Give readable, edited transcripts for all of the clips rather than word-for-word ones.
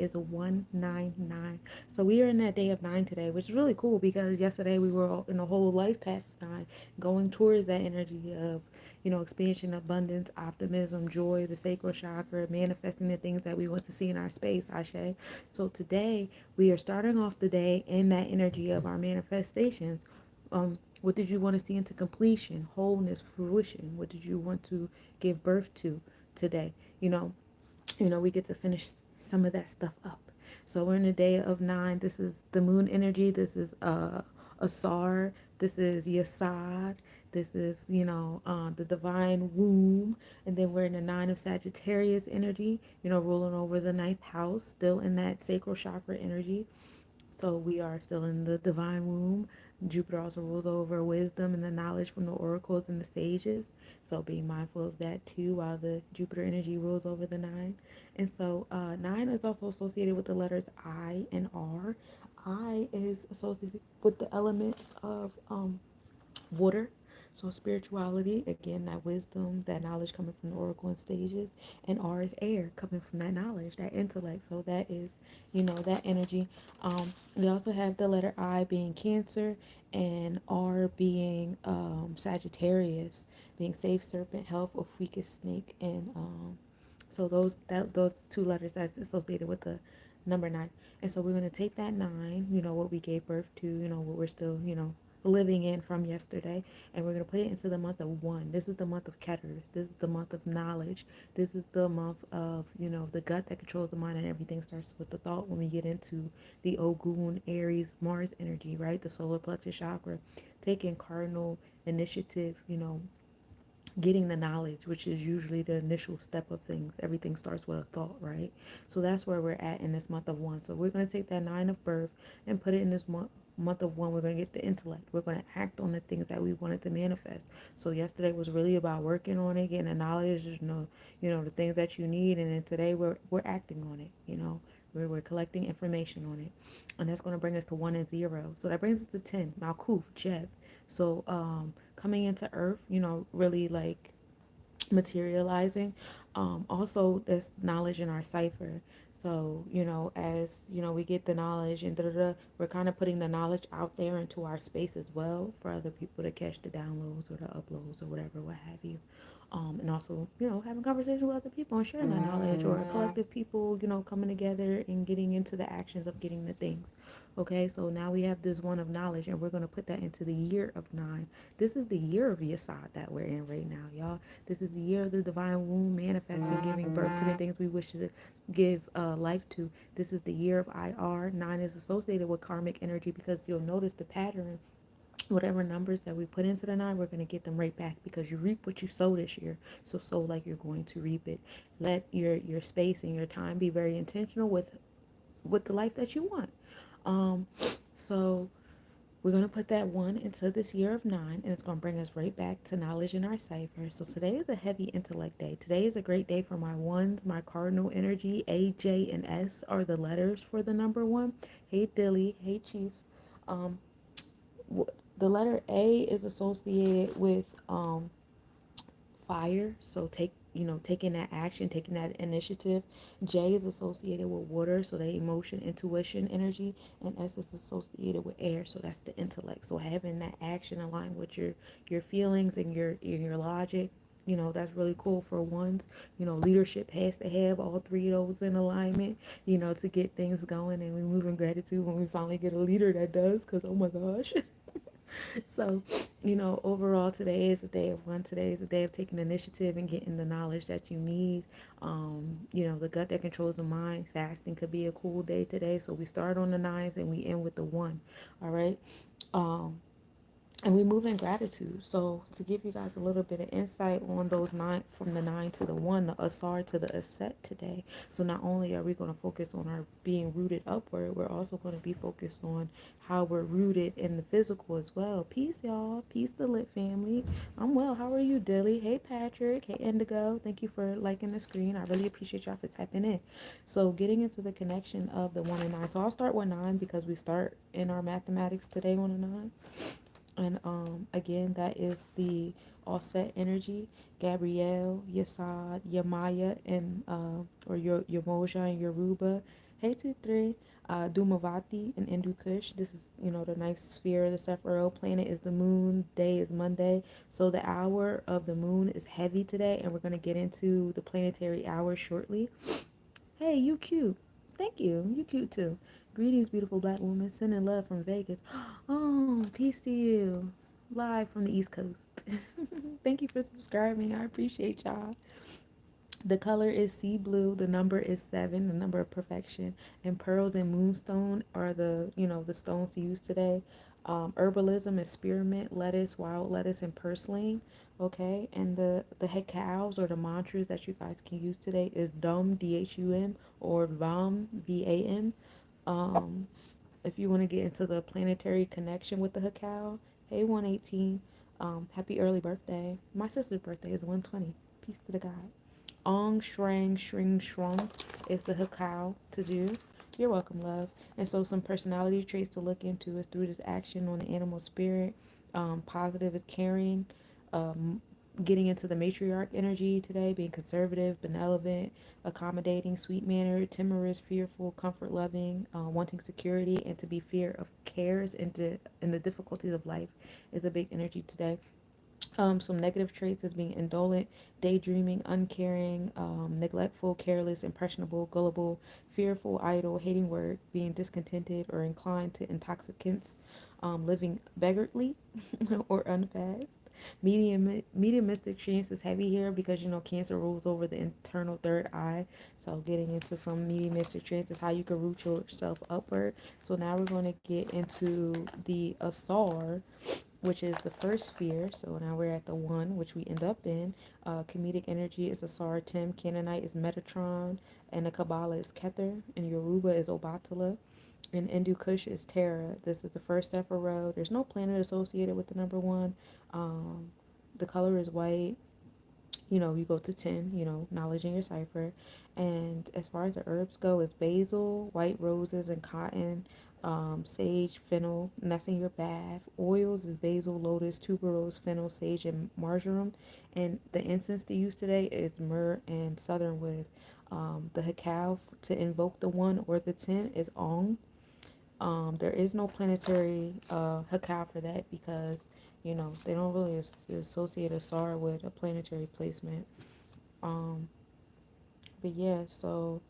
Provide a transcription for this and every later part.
is 199. So we are in that day of 9 today, which is really cool because yesterday we were all in a whole life path of 9, going towards that energy of, expansion, abundance, optimism, joy, the sacral chakra, manifesting the things that we want to see in our space, Ashe. So today we are starting off the day in that energy of our manifestations. What did you want to see into completion, wholeness, fruition? What did you want to give birth to today? We get to finish some of that stuff up. So we're in a day of 9. This is the moon energy. This is Asar. This is Yasad. This is, the divine womb. And then we're in the 9 of Sagittarius energy, ruling over the ninth house, still in that sacral chakra energy. So we are still in the divine womb. Jupiter also rules over wisdom and the knowledge from the oracles and the sages. So be mindful of that too while the Jupiter energy rules over the 9. And so 9 is also associated with the letters I and R. I is associated with the element of water. So spirituality, again, that wisdom, that knowledge coming from the oracle and stages, and R is air coming from that knowledge, that intellect. So that is, that energy. We also have the letter I being Cancer, and R being Sagittarius, being safe serpent, health, or weakest snake, and so those two letters that's associated with the number 9. And so we're going to take that 9, what we gave birth to, what we're still, living in from yesterday, and we're going to put it into the month of 1. This is the month of Ketters. This is the month of knowledge. This is the month of, the gut that controls the mind, and everything starts with the thought when we get into the Ogun, Aries, Mars energy, right? The solar plexus chakra, taking cardinal initiative, getting the knowledge, which is usually the initial step of things. Everything starts with a thought, right? So that's where we're at in this month of 1. So we're going to take that 9 of birth and put it in this month of 1. We're going to get the intellect. We're going to act on the things that we wanted to manifest. So yesterday was really about working on it, getting the knowledge, the things that you need, and then today we're acting on it. We're collecting information on it, and that's going to bring us to 1 and 0. So that brings us to 10. Malkuth, Jeb. So coming into Earth, really like materializing. Also, there's knowledge in our cipher. So, as we get the knowledge and we're kind of putting the knowledge out there into our space as well for other people to catch the downloads or the uploads or whatever, what have you. And also, having conversation with other people and sharing that knowledge, or a collective people, coming together and getting into the actions of getting the things. Okay, so now we have this one of knowledge, and we're going to put that into the year of 9. This is the year of Yasad that we're in right now, y'all. This is the year of the divine womb, manifesting, giving birth to the things we wish to give life to. This is the year of IR. 9 is associated with karmic energy because you'll notice the pattern. Whatever numbers that we put into the 9, we're going to get them right back because you reap what you sow this year. So sow like you're going to reap it. Let your space and your time be very intentional with the life that you want. Um, so we're going to put that 1 into this year of 9, and it's going to bring us right back to knowledge in our cipher. So today is a heavy intellect day. Today is a great day for my ones, my cardinal energy. A, J, and S are the letters for the number 1. Hey, Dilly. Hey, Chief. Um, the letter A is associated with fire, so taking that action, taking that initiative. J is associated with water, so the emotion, intuition, energy. And S is associated with air, so that's the intellect. So having that action aligned with your feelings and your logic, that's really cool for ones. Leadership has to have all 3 of those in alignment, to get things going. And we move in gratitude when we finally get a leader that does, because oh my gosh. So, overall, today is a day of 1. Today is a day of taking initiative and getting the knowledge that you need. The gut that controls the mind. Fasting could be a cool day today. So we start on the 9s and we end with the 1. All right. And we move in gratitude. So to give you guys a little bit of insight on those 9, from the 9 to the 1, the Asar to the Aset today. So not only are we going to focus on our being rooted upward, we're also going to be focused on how we're rooted in the physical as well. Peace, y'all. Peace, the Lit family. I'm well. How are you, Dilly? Hey, Patrick. Hey, Indigo. Thank you for liking the screen. I really appreciate y'all for tapping in. So getting into the connection of the 1 and 9. So I'll start with 9 because we start in our mathematics today on a 9. And again, that is the offset energy. Gabrielle, Yasad, Yamaya, and or your Yamoja and Yoruba Hey, 2-3. Dhumavati and Hindu Kush. This is, the nice sphere of the Sephiroth. Planet is the moon. Day is Monday. So the hour of the moon is heavy today, and we're going to get into the planetary hour shortly. Hey, you cute. Thank you. You cute too. Greetings, beautiful black woman. Sending love from Vegas. Oh, peace to you. Live from the East Coast. Thank you for subscribing. I appreciate y'all. The color is sea blue. The number is 7, the number of perfection. And pearls and moonstone are the stones to use today. Herbalism is spearmint, lettuce, wild lettuce, and purslane. Okay, and the head cows or the mantras that you guys can use today is Dhum, Dhum, or Vam, Vam. Um, if you want to get into the planetary connection with the Hakao, hey 118, happy early birthday. My sister's birthday is 120. Peace to the God. Ong, Shrang, Shring, Shrung is the Hakao to do. You're welcome, love. And so some personality traits to look into is through this action on the animal spirit. Positive is caring, um, getting into the matriarch energy today, being conservative, benevolent, accommodating, sweet mannered, timorous, fearful, comfort loving, wanting security, and to be fear of cares and the difficulties of life is a big energy today. Some negative traits is being indolent, daydreaming, uncaring, neglectful, careless, impressionable, gullible, fearful, idle, hating work, being discontented or inclined to intoxicants, living beggarly or unfast. Mediumistic chance is heavy here because Cancer rules over the internal third eye. So getting into some mediumistic trance is how you can root yourself upward. So now we're going to get into the Asar, which is the first sphere. So now we're at the one, which we end up in. Comedic energy is Asar Tim. Canaanite is Metatron. And the Kabbalah is Kether. And Yoruba is Obatala. And Hindu Kush is Terra. This is the first Sephiroth. There's no planet associated with the number one. Um, the color is white. You go to 10, knowledge in your cipher. And as far as the herbs go, it's basil, white roses, and cotton, sage, fennel, and that's in your bath. Oils is basil, lotus, tuberose, fennel, sage, and marjoram. And the incense to use today is myrrh and southernwood. The hakav to invoke the 1 or the 10 is ong. There is no planetary hakav for that because they don't really associate Asar with a planetary placement. Um, but yeah, so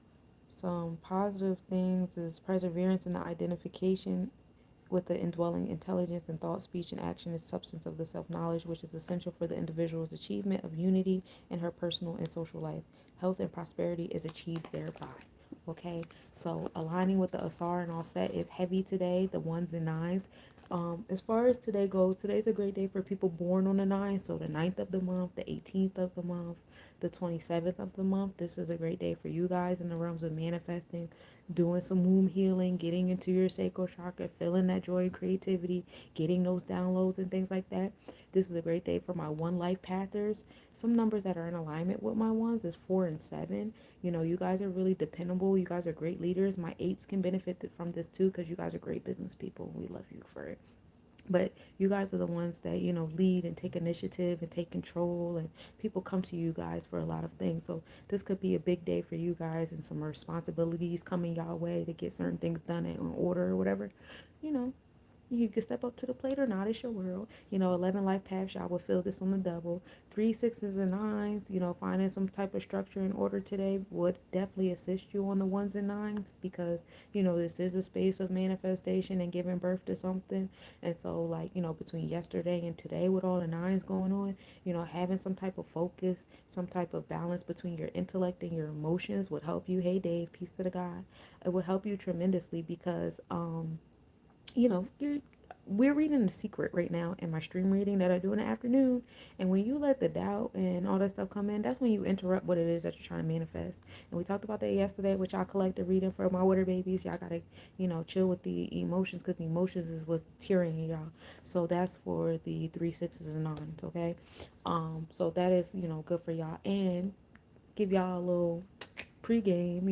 some positive things is perseverance in the identification with the indwelling intelligence and thought, speech, and action is substance of the self-knowledge, which is essential for the individual's achievement of unity in her personal and social life. Health and prosperity is achieved thereby. Okay, so aligning with the Asar and all set is heavy today, the ones and nines. As far as today goes, today's a great day for people born on the 9th. So the 9th of the month, the 18th of the month, the 27th of the month. This is a great day for you guys in the realms of manifesting, doing some womb healing, getting into your sacral chakra, feeling that joy and creativity, getting those downloads and things like that. This is a great day for my one life pathers. Some numbers that are in alignment with my ones is 4 and 7. You guys are really dependable. You guys are great leaders. My 8s can benefit from this too because you guys are great business people. We love you for it. But you guys are the ones that lead and take initiative and take control, and people come to you guys for a lot of things. So this could be a big day for you guys, and some responsibilities coming your way to get certain things done in order or whatever. you know you can step up to the plate or not. It's your world. 11 life paths, y'all will feel this on the double. 3, 6s, and 9s, finding some type of structure and order today would definitely assist you on the 1s and 9s because, this is a space of manifestation and giving birth to something. And so, like, between yesterday and today with all the 9s going on, having some type of focus, some type of balance between your intellect and your emotions would help you. Hey, Dave, peace to the God. It would help you tremendously because, we're reading The Secret right now in my stream reading that I do in the afternoon. And when you let the doubt and all that stuff come in, that's when you interrupt what it is that you're trying to manifest. And we talked about that yesterday, which y'all collected reading for my water babies. Y'all gotta, chill with the emotions because the emotions is what's tearing y'all. So that's for the 3, 6s, and 9s, okay? So that is, good for y'all. And give y'all a little pregame,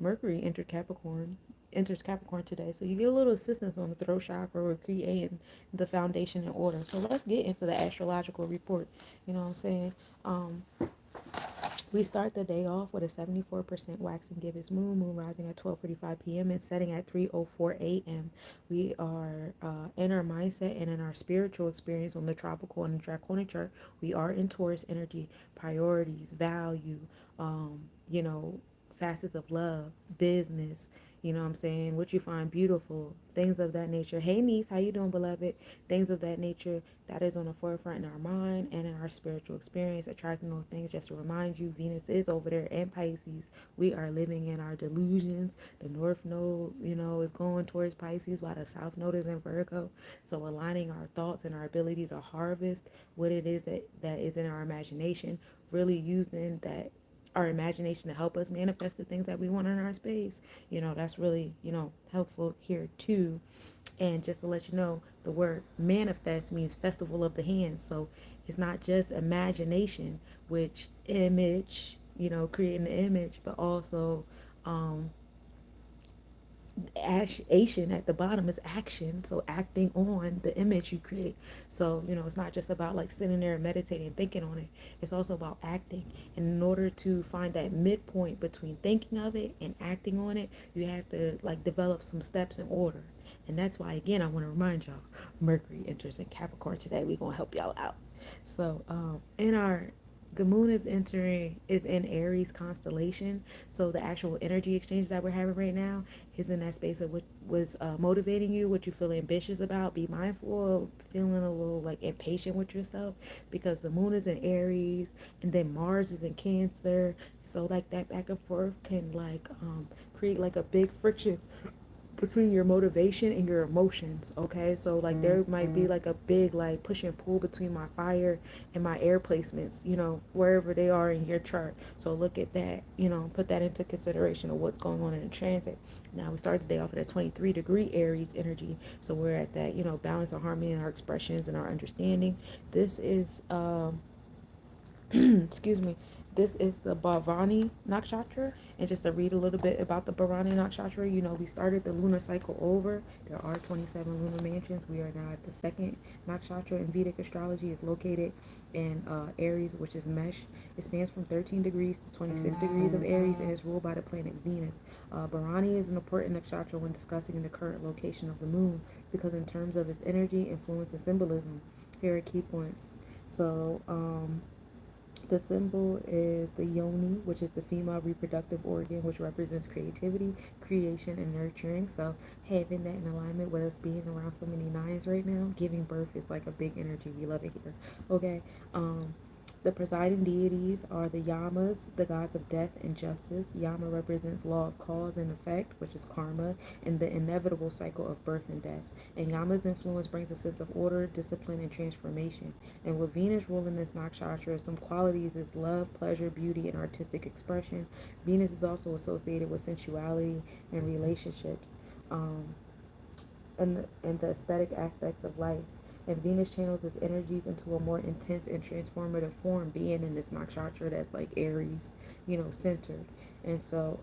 Mercury enters Capricorn today. So you get a little assistance on the throat chakra or creating the foundation in order. So let's get into the astrological report. You know what I'm saying? We start the day off with a 74% waxing gibbous moon, moon rising at 12:45 p.m. and setting at 3:04 a.m. We are in our mindset and in our spiritual experience on the tropical and the draconic chart. We are in Taurus energy, priorities, value, you know, facets of love, business, you know what I'm saying, what you find beautiful, things of that nature. Hey Neef, how you doing, beloved? Things of that nature that is on the forefront in our mind and in our spiritual experience, attracting those things. Just to remind you, Venus is over there in Pisces. We are living in our delusions. The North Node, you know, is going towards Pisces while the South Node is in Virgo. So aligning our thoughts and our ability to harvest what it is that is in our imagination, really using that our imagination to help us manifest the things that we want in our space. You know, that's really, you know, helpful here too. And just to let you know, the word manifest means festival of the hands. So it's not just imagination, which image, you know, creating the image, but also um, action at the bottom is action. So acting on the image you create. So, you know, it's not just about like sitting there and meditating and thinking on it. It's also about acting. And in order to find that midpoint between thinking of it and acting on it, you have to like develop some steps in order. And that's why, again, I want to remind y'all, Mercury enters in Capricorn today. We're going to help y'all out. So, in our the moon is in Aries constellation. So the actual energy exchange that we're having right now is in that space of what was motivating you, what you feel ambitious about. Be mindful of feeling a little like impatient with yourself, because the moon is in Aries and then Mars is in Cancer. So like that back and forth can like create like a big friction between your motivation and your emotions. Okay, so like there might be like a big like push and pull between my fire and my air placements, you know, wherever they are in your chart. So look at that, you know, put that into consideration of what's going on in the transit. Now we start the day off at a 23-degree Aries energy, so we're at that, you know, balance and harmony in our expressions and our understanding. This is excuse me, this is the Bhavani Nakshatra. And just to read a little bit about the Bhavani Nakshatra, you know, we started the lunar cycle over. There are 27 lunar mansions. We are now at the second Nakshatra in Vedic astrology. Is located in Aries, which is Mesh. It spans from 13 degrees to 26 degrees of Aries and is ruled by the planet Venus. Bharani is an important nakshatra when discussing the current location of the moon, because in terms of its energy, influence, and symbolism, here are key points. So, the symbol is the yoni, which is the female reproductive organ, which represents creativity, creation, and nurturing. So having that in alignment with us being around so many nines right now, giving birth is like a big energy. We love it here. Okay. The presiding deities are the Yamas, the gods of death and justice. Yama represents law of cause and effect, which is karma, and the inevitable cycle of birth and death. And Yama's influence brings a sense of order, discipline, and transformation. And with Venus ruling this nakshatra, some qualities is love, pleasure, beauty, and artistic expression. Venus is also associated with sensuality and relationships, um, and the aesthetic aspects of life. And Venus channels its energies into a more intense and transformative form, being in this nakshatra that's like Aries, you know, centered. And so,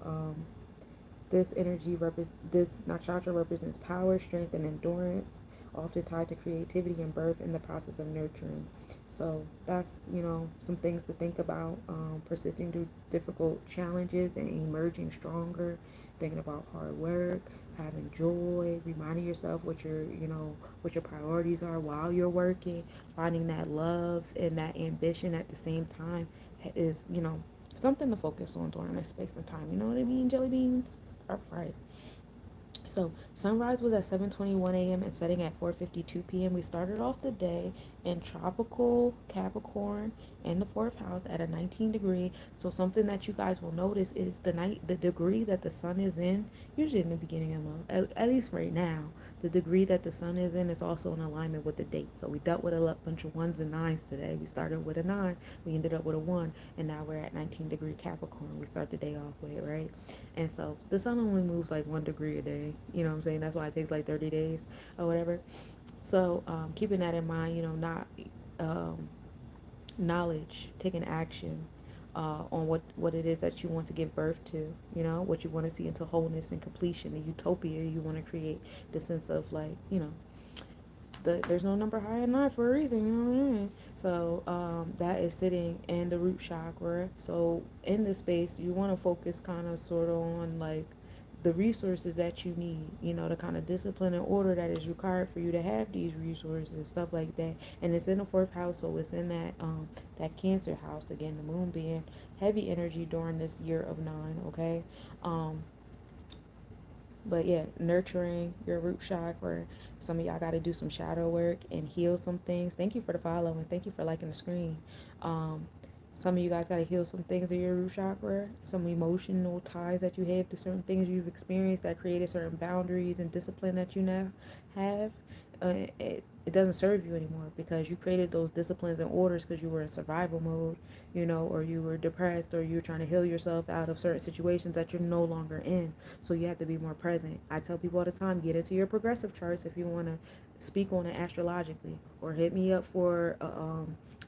this nakshatra represents power, strength, and endurance, often tied to creativity and birth in the process of nurturing. So that's, you know, some things to think about. Persisting through difficult challenges and emerging stronger. Thinking about hard work, having joy, reminding yourself what your, you know, what your priorities are while you're working. Finding that love and that ambition at the same time is, you know, something to focus on during this space and time. You know what I mean, jelly beans? All right. So sunrise was at 7:21 a.m. and setting at 4:52 p.m. We started off the day in tropical Capricorn in the fourth house at a 19 degree. So something that you guys will notice is the degree that the sun is in, usually in the beginning of the month, at least right now, the degree that the sun is in is also in alignment with the date. So we dealt with a bunch of ones and nines today. We started with a 9, we ended up with a 1, and now we're at 19-degree Capricorn. We start the day off with, right? And so the sun only moves like 1 degree a day. You know what I'm saying? That's why it takes like 30 days or whatever. So keeping that in mind, you know, not um, knowledge, taking action on what it is that you want to give birth to, you know, what you want to see into wholeness and completion, the utopia you want to create, the sense of like, you know, there's no number high in 9 for a reason, you know what I mean? So that is sitting in the root chakra. So in this space, you want to focus kind of sort of on like the resources that you need, you know, the kind of discipline and order that is required for you to have these resources and stuff like that. And it's in the fourth house, so it's in that Cancer house again. The moon being heavy energy during this year of 9. Okay, um, but yeah, nurturing your root chakra. Some of y'all got to do some shadow work and heal some things. Thank you for the follow and thank you for liking the screen. Um, some of you guys got to heal some things in your root chakra, some emotional ties that you have to certain things you've experienced that created certain boundaries and discipline that you now have. It doesn't serve you anymore because you created those disciplines and orders because you were in survival mode, you know, or you were depressed or you were trying to heal yourself out of certain situations that you're no longer in. So you have to be more present. I tell people all the time, get into your progressive charts if you want to speak on it astrologically, or hit me up for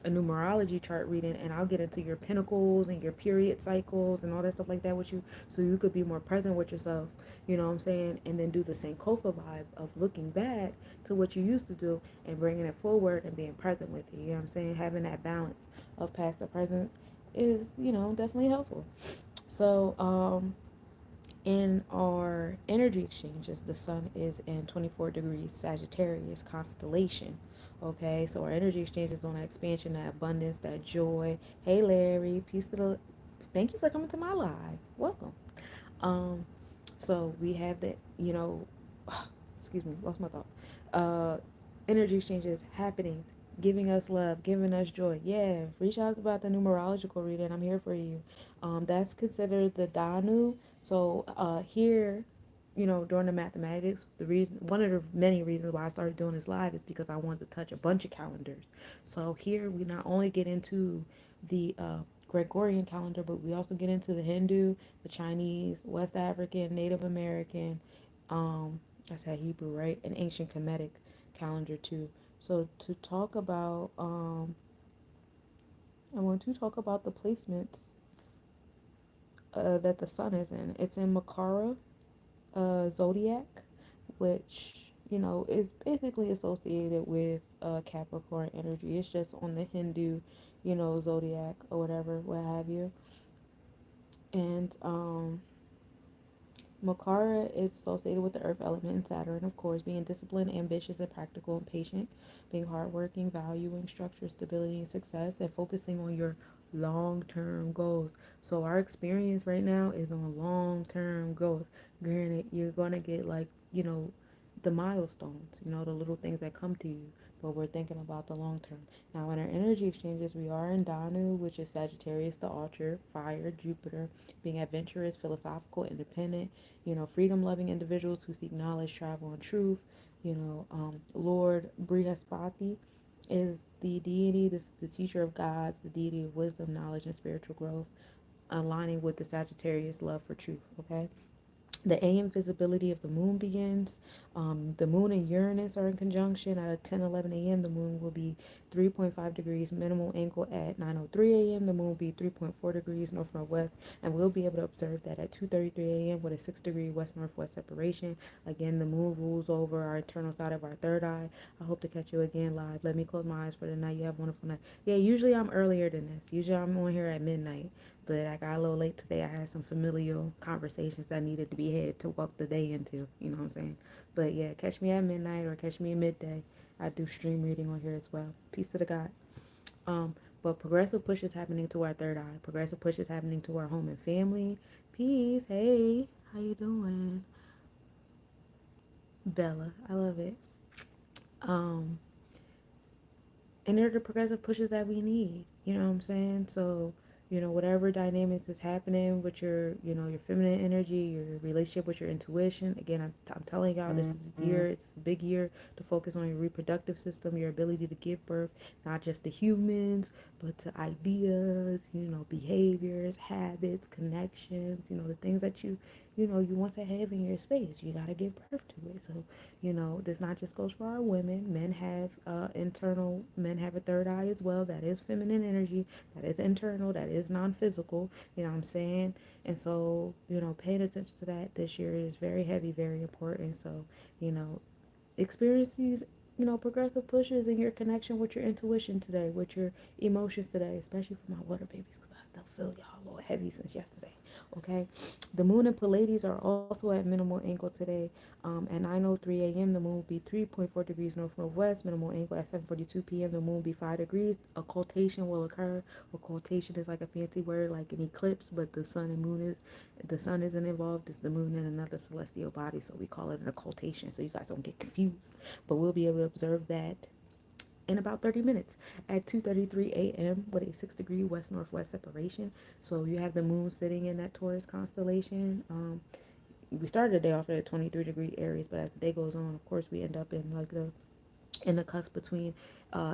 a numerology chart reading, and I'll get into your pinnacles and your period cycles and all that stuff like that with you, so you could be more present with yourself. You know what I'm saying? And then do the Sankofa vibe of looking back to what you used to do and bringing it forward and being present with it. You know what I'm saying? Having that balance of past to present is, you know, definitely helpful. So, in our energy exchanges, the sun is in 24 degrees Sagittarius constellation. Okay, so our energy exchanges on that expansion, that abundance, that joy. Hey, Larry, peace to the. Thank you for coming to my live. Welcome. Um, so we have that, you know, excuse me, lost my thought. Uh, energy exchanges, happenings, giving us love, giving us joy. Yeah, reach out about the numerological reading. I'm here for you. That's considered the Danu. So here, you know, during the mathematics, the reason, one of the many reasons why I started doing this live is because I wanted to touch a bunch of calendars. So here we not only get into the Gregorian calendar, but we also get into the Hindu, the Chinese, West African, Native American, I said Hebrew, right? An ancient Kemetic calendar too. So to talk about, I want to talk about the placements that the sun is in. It's in Makara zodiac, which you know is basically associated with Capricorn energy. It's just on the Hindu, you know, zodiac or whatever, what have you. And Makara is associated with the earth element and Saturn, of course, being disciplined, ambitious, and practical and patient, being hardworking, valuing structure, stability, and success, and focusing on your long term goals. So, our experience right now is on long term growth. Granted, you're going to get like, you know, the milestones, you know, the little things that come to you, but we're thinking about the long term. Now, in our energy exchanges, we are in Danu, which is Sagittarius, the Archer, fire, Jupiter, being adventurous, philosophical, independent, you know, freedom loving individuals who seek knowledge, travel, and truth. You know, Lord Brihaspati is the deity, this is the teacher of gods, the deity of wisdom, knowledge, and spiritual growth, aligning with the Sagittarius love for truth. Okay, the AM visibility of the moon begins. The moon and Uranus are in conjunction at 10:11 a.m. The moon will be 3.5 degrees minimal angle at 9:03 a.m. The moon will be 3.4 degrees north northwest, and we'll be able to observe that at 2:33 a.m. with a 6-degree west northwest separation. Again, the moon rules over our internal side of our third eye. I hope to catch you again live. Let me close my eyes for the night. You have a wonderful night. Yeah, usually I'm earlier than this. Usually I'm on here at midnight. But I got a little late today. I had some familial conversations that needed to be had to walk the day into. You know what I'm saying? But yeah, catch me at midnight or catch me at midday. I do stream reading on here as well. Peace to the God. Um, but progressive push is happening to our third eye. Progressive push is happening to our home and family. Peace. Hey, how you doing, Bella? I love it. Um, and they're the progressive pushes that we need. You know what I'm saying? So, you know, whatever dynamics is happening with your, you know, your feminine energy, your relationship with your intuition. Again, I'm telling y'all, this is a year, it's a big year to focus on your reproductive system, your ability to give birth, not just to humans, but to ideas, you know, behaviors, habits, connections, you know, the things that you know, you want to have in your space. You got to give birth to it. So, you know, this not just goes for our women. Men have a third eye as well. That is feminine energy. That is internal. That is non-physical. You know what I'm saying? And so, you know, paying attention to that this year is very heavy, very important. So, you know, experience these progressive pushes in your connection with your intuition today, with your emotions today, especially for my water babies, because I still feel y'all a little heavy since yesterday. Okay, the moon and Pleiades are also at minimal angle today. At 9:03 a.m., the moon will be 3.4 degrees north northwest. Minimal angle at 7:42 p.m. The moon will be 5 degrees. Occultation will occur. Occultation is like a fancy word, like an eclipse, but the sun isn't involved. It's the moon and another celestial body, so we call it an occultation. So you guys don't get confused. But we'll be able to observe that in about 30 minutes at 2:33 a.m. with a 6-degree west northwest separation. So you have the moon sitting in that Taurus constellation. We started the day off at 23-degree Aries, but as the day goes on, of course, we end up in like the cusp between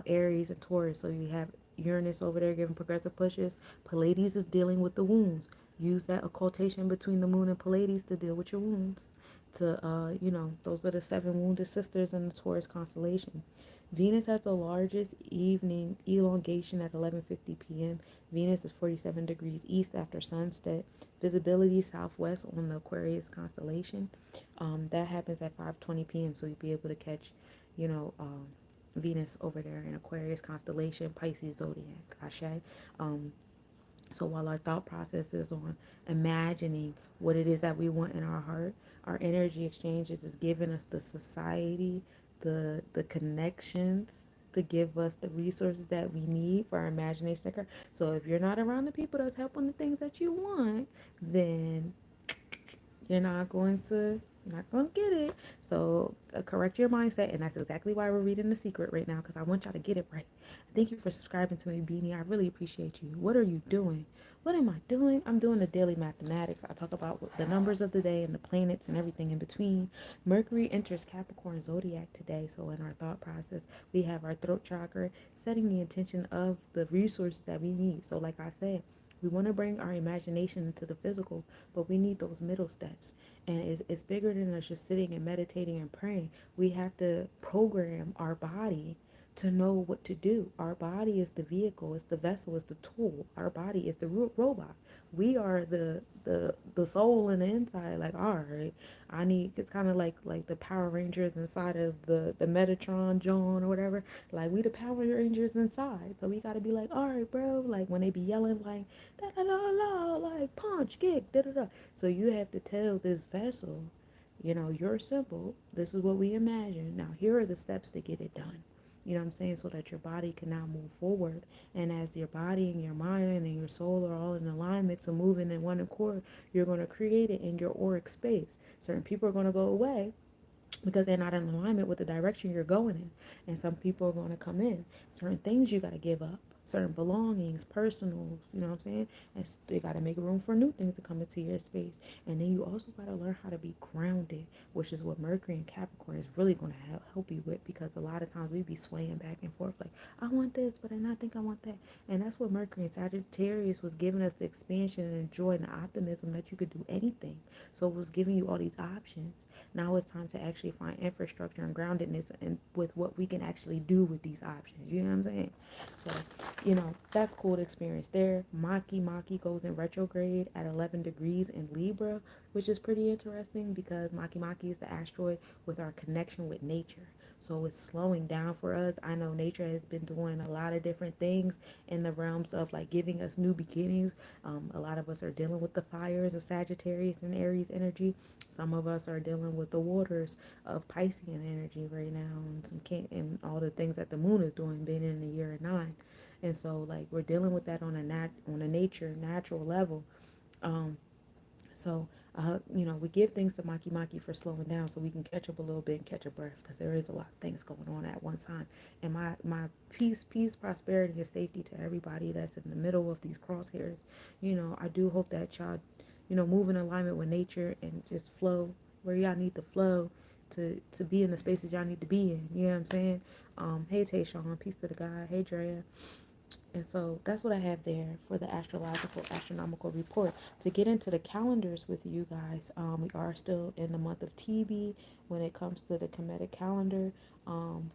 Aries and Taurus. So you have Uranus over there giving progressive pushes. Pleiades is dealing with the wounds. Use that occultation between the moon and Pleiades to deal with your wounds. Those are the 7 wounded sisters in the Taurus constellation. Venus has the largest evening elongation at 11:50 p.m. Venus is 47 degrees east after sunset. Visibility southwest on the Aquarius constellation. That happens at 5:20 p.m. So you'll be able to catch, you know, Venus over there in Aquarius constellation, Pisces zodiac, Ashe. Um, so while our thought process is on imagining what it is that we want in our heart, our energy exchanges is giving us the society, the connections to give us the resources that we need for our imagination to occur. So if you're not around the people that's helping the things that you want, then you're not going to get it. So correct your mindset, and that's exactly why we're reading The Secret right now, because I want y'all to get it right. Thank you for subscribing to me, Beanie. I really appreciate you. What are you doing? What am I doing? I'm doing the daily mathematics. I talk about the numbers of the day and the planets and everything in between. Mercury enters Capricorn zodiac today, so in our thought process, we have our throat chakra setting the intention of the resources that we need. So like I said, we want to bring our imagination into the physical, but we need those middle steps. And it's bigger than us just sitting and meditating and praying. We have to program our body to know what to do. Our body is the vehicle, it's the vessel, it's the tool. Our body is the robot. We are the soul in the inside. Like, all right, I need. It's kind of like the Power Rangers inside of the Metatron John or whatever. Like we the Power Rangers inside. So we gotta be like, all right, bro. Like when they be yelling like da da da da, like punch, kick, da da da. So you have to tell this vessel, you're simple. This is what we imagine. Now here are the steps to get it done. You know what I'm saying? So that your body can now move forward. And as your body and your mind and your soul are all in alignment, so moving in one accord, you're going to create it in your auric space. Certain people are going to go away because they're not in alignment with the direction you're going in. And some people are going to come in. Certain things you got to give up, certain belongings, personals, you know what I'm saying? And you got to make room for new things to come into your space. And then you also got to learn how to be grounded, which is what Mercury and Capricorn is really going to help you with, because a lot of times we be swaying back and forth like, I want this, but then I think I want that. And that's what Mercury and Sagittarius was giving us, the expansion and joy and the optimism that you could do anything. So it was giving you all these options. Now it's time to actually find infrastructure and groundedness and with what we can actually do with these options. You know what I'm saying? So, that's cool to experience there. Maki goes in retrograde at 11 degrees in Libra, which is pretty interesting because Maki is the asteroid with our connection with nature. So it's slowing down for us. I know nature has been doing a lot of different things in the realms of like giving us new beginnings. A lot of us are dealing with the fires of Sagittarius and Aries energy. Some of us are dealing with the waters of Piscean energy right now, and and all the things that the moon is doing, being in the year of 9. And so like we're dealing with that on a natural level. Um, we give things to Maki for slowing down so we can catch up a little bit and catch a breath, because there is a lot of things going on at one time. And my peace, prosperity, and safety to everybody that's in the middle of these crosshairs. I do hope that y'all, move in alignment with nature and just flow where y'all need to flow to be in the spaces y'all need to be in. You know what I'm saying? Hey Tayshawn, peace to the guy. Hey Drea. And so that's what I have there for the astronomical report. To get into the calendars with you guys, we are still in the month of TB when it comes to the Kemetic calendar. Um,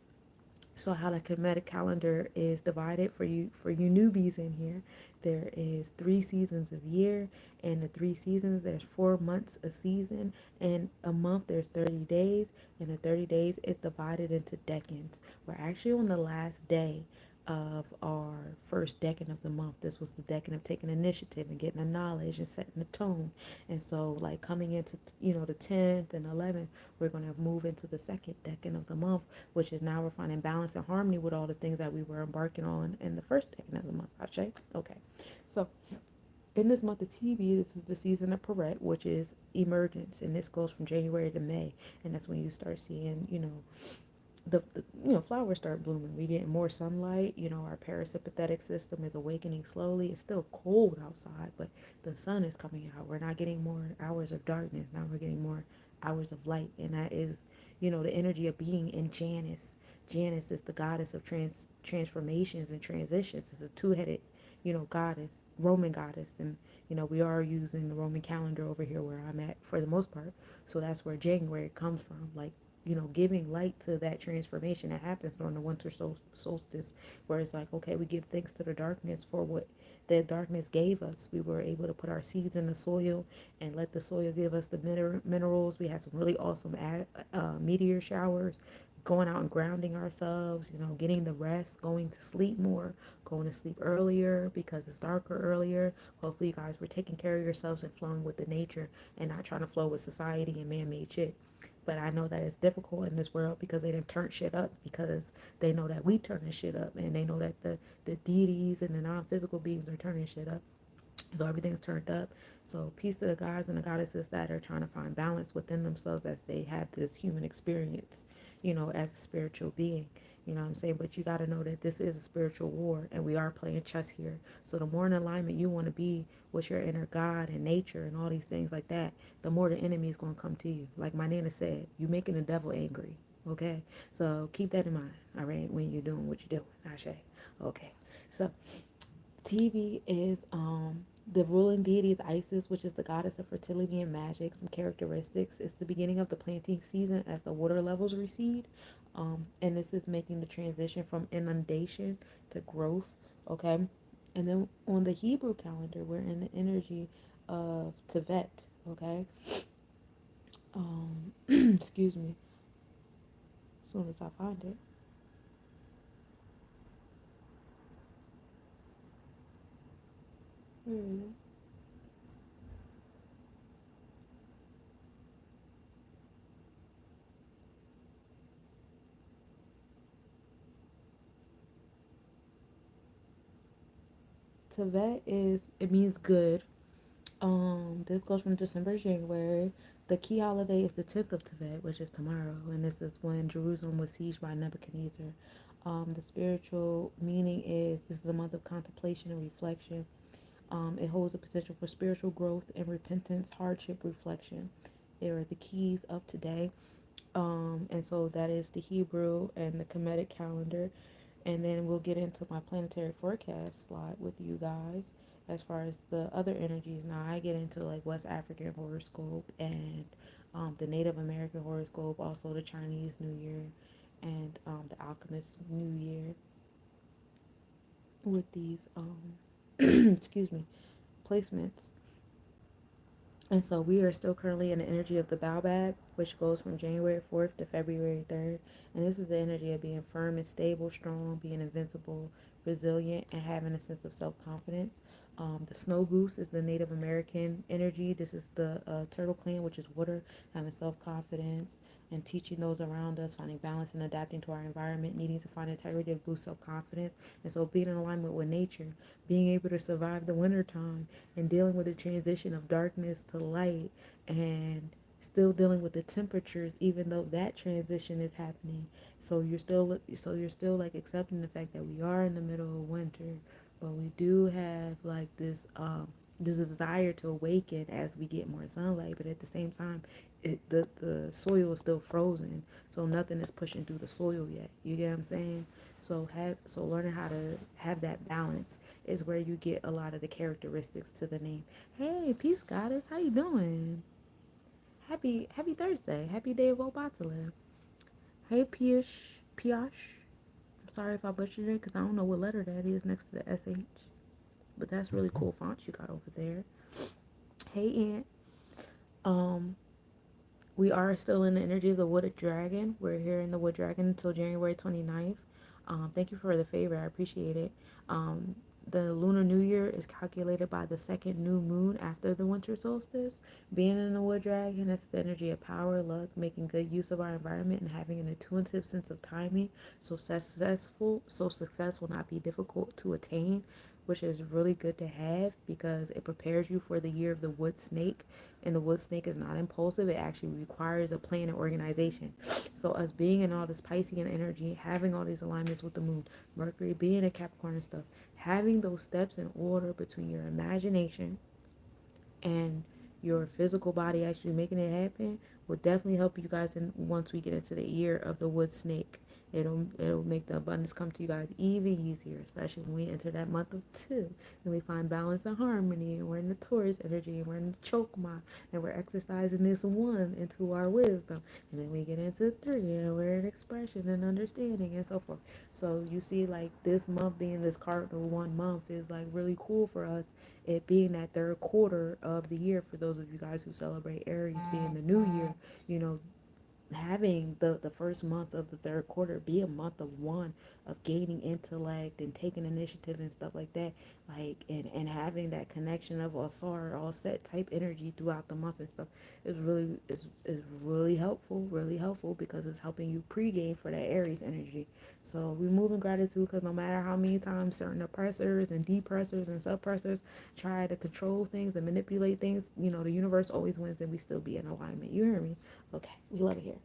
So how the Kemetic calendar is divided for you newbies in here, there is 3 seasons of year, and the 3 seasons there's 4 months a season, and a month there's 30 days, and the 30 days is divided into decans. We're actually on the last day of our first decan of the month. This was the decan of taking initiative and getting the knowledge and setting the tone. And so like coming into the 10th and 11th, we're going to move into the second decan of the month, which is now we're finding balance and harmony with all the things that we were embarking on in the first decan of the month. Ashe? Okay. So in this month of TV, this is the season of Perret, which is emergence, and this goes from January to May, and that's when you start seeing, the flowers start blooming. We get more sunlight. Our parasympathetic system is awakening slowly. It's still cold outside, but the sun is coming out. We're not getting more hours of darkness. Now we're getting more hours of light, and that is, the energy of being in Janus. Janus is the goddess of transformations and transitions. It's a two-headed, goddess, Roman goddess, and we are using the Roman calendar over here where I'm at for the most part. So that's where January comes from, like giving light to that transformation that happens during the winter solstice, where it's like, okay, we give thanks to the darkness for what the darkness gave us. We were able to put our seeds in the soil and let the soil give us the minerals. We had some really awesome meteor showers, going out and grounding ourselves, getting the rest, going to sleep more, going to sleep earlier because it's darker earlier. Hopefully, you guys were taking care of yourselves and flowing with the nature and not trying to flow with society and man made shit. But I know that it's difficult in this world because they didn't turn shit up, because they know that we turning shit up, and they know that the deities and the non-physical beings are turning shit up. So everything's turned up. So peace to the guys and the goddesses that are trying to find balance within themselves as they have this human experience, as a spiritual being. You know what I'm saying? But you got to know that this is a spiritual war, and we are playing chess here. So the more in alignment you want to be with your inner God and nature and all these things like that, the more the enemy is going to come to you. Like my Nana said, you making the devil angry. Okay? So keep that in mind, all right, when you're doing what you're doing. Ashe. Okay. So TV is the ruling deity is Isis, which is the goddess of fertility and magic. Some characteristics: it's the beginning of the planting season as the water levels recede, and this is making the transition from inundation to growth. Okay, and then on the Hebrew calendar, we're in the energy of Tevet. Okay, excuse me. As soon as I find it, where is it? Tevet is, it means good. This goes from December to January. The key holiday is the 10th of Tevet, which is tomorrow, and this is when Jerusalem was sieged by Nebuchadnezzar. The spiritual meaning is this is a month of contemplation and reflection. It holds the potential for spiritual growth and repentance, hardship, reflection. They are the keys of today. And so that is the Hebrew and the Kemetic calendar. And then we'll get into my planetary forecast slide with you guys as far as the other energies. Now I get into like West African horoscope and the Native American horoscope, also the Chinese New Year and the Alchemist New Year with these excuse me, placements. And so we are still currently in the energy of the Baobab, which goes from January 4th to February 3rd. And this is the energy of being firm and stable, strong, being invincible, resilient, and having a sense of self confidence. The snow goose is the Native American energy. This is the turtle clan, which is water, having self confidence and teaching those around us, finding balance and adapting to our environment, needing to find integrity to boost self confidence. And so being in alignment with nature, being able to survive the winter time, and dealing with the transition of darkness to light, and still dealing with the temperatures even though that transition is happening. So you're still like accepting the fact that we are in the middle of winter, but we do have like this desire to awaken as we get more sunlight, but at the same time the soil is still frozen, so nothing is pushing through the soil yet. You get what I'm saying? So learning how to have that balance is where you get a lot of the characteristics to the name. Hey, peace goddess, how you doing? Happy Thursday. Happy day of Obatala. Hey, Piyush. Sorry if I butchered it because I don't know what letter that is next to the SH. But that's really cool fonts you got over there. Hey, Aunt. Um, we are still in the energy of the Wooded Dragon. We're here in the Wood Dragon until January 29th. Thank you for the favor. I appreciate it. Um, the Lunar New Year is calculated by the second new moon after the winter solstice. Being in the Wood Dragon, it's the energy of power, luck, making good use of our environment, and having an intuitive sense of timing. So success will not be difficult to attain, which is really good to have because it prepares you for the year of the wood snake. And the wood snake is not impulsive, it actually requires a plan and organization. So us being in all this Piscean energy, having all these alignments with the moon, Mercury being a Capricorn and stuff, having those steps in order between your imagination and your physical body actually making it happen will definitely help you guys in once we get into the year of the wood snake. It'll make the abundance come to you guys even easier, especially when we enter that month of two and we find balance and harmony, and we're in the Taurus energy, and we're in the Chokma, and we're exercising this one into our wisdom, and then we get into three and we're in expression and understanding and so forth. So you see, like, this month being this cardinal 1 month is like really cool for us, it being that third quarter of the year. For those of you guys who celebrate Aries being the new year, you know, having the first month of the third quarter be a month of one, of gaining intellect and taking initiative and stuff like that, like, and having that connection of all set type energy throughout the month and stuff is really helpful because it's helping you pregame for that Aries energy. So we move in gratitude because no matter how many times certain oppressors and depressors and suppressors try to control things and manipulate things, you know, the universe always wins and we still be in alignment. You hear me? Okay, we love it here.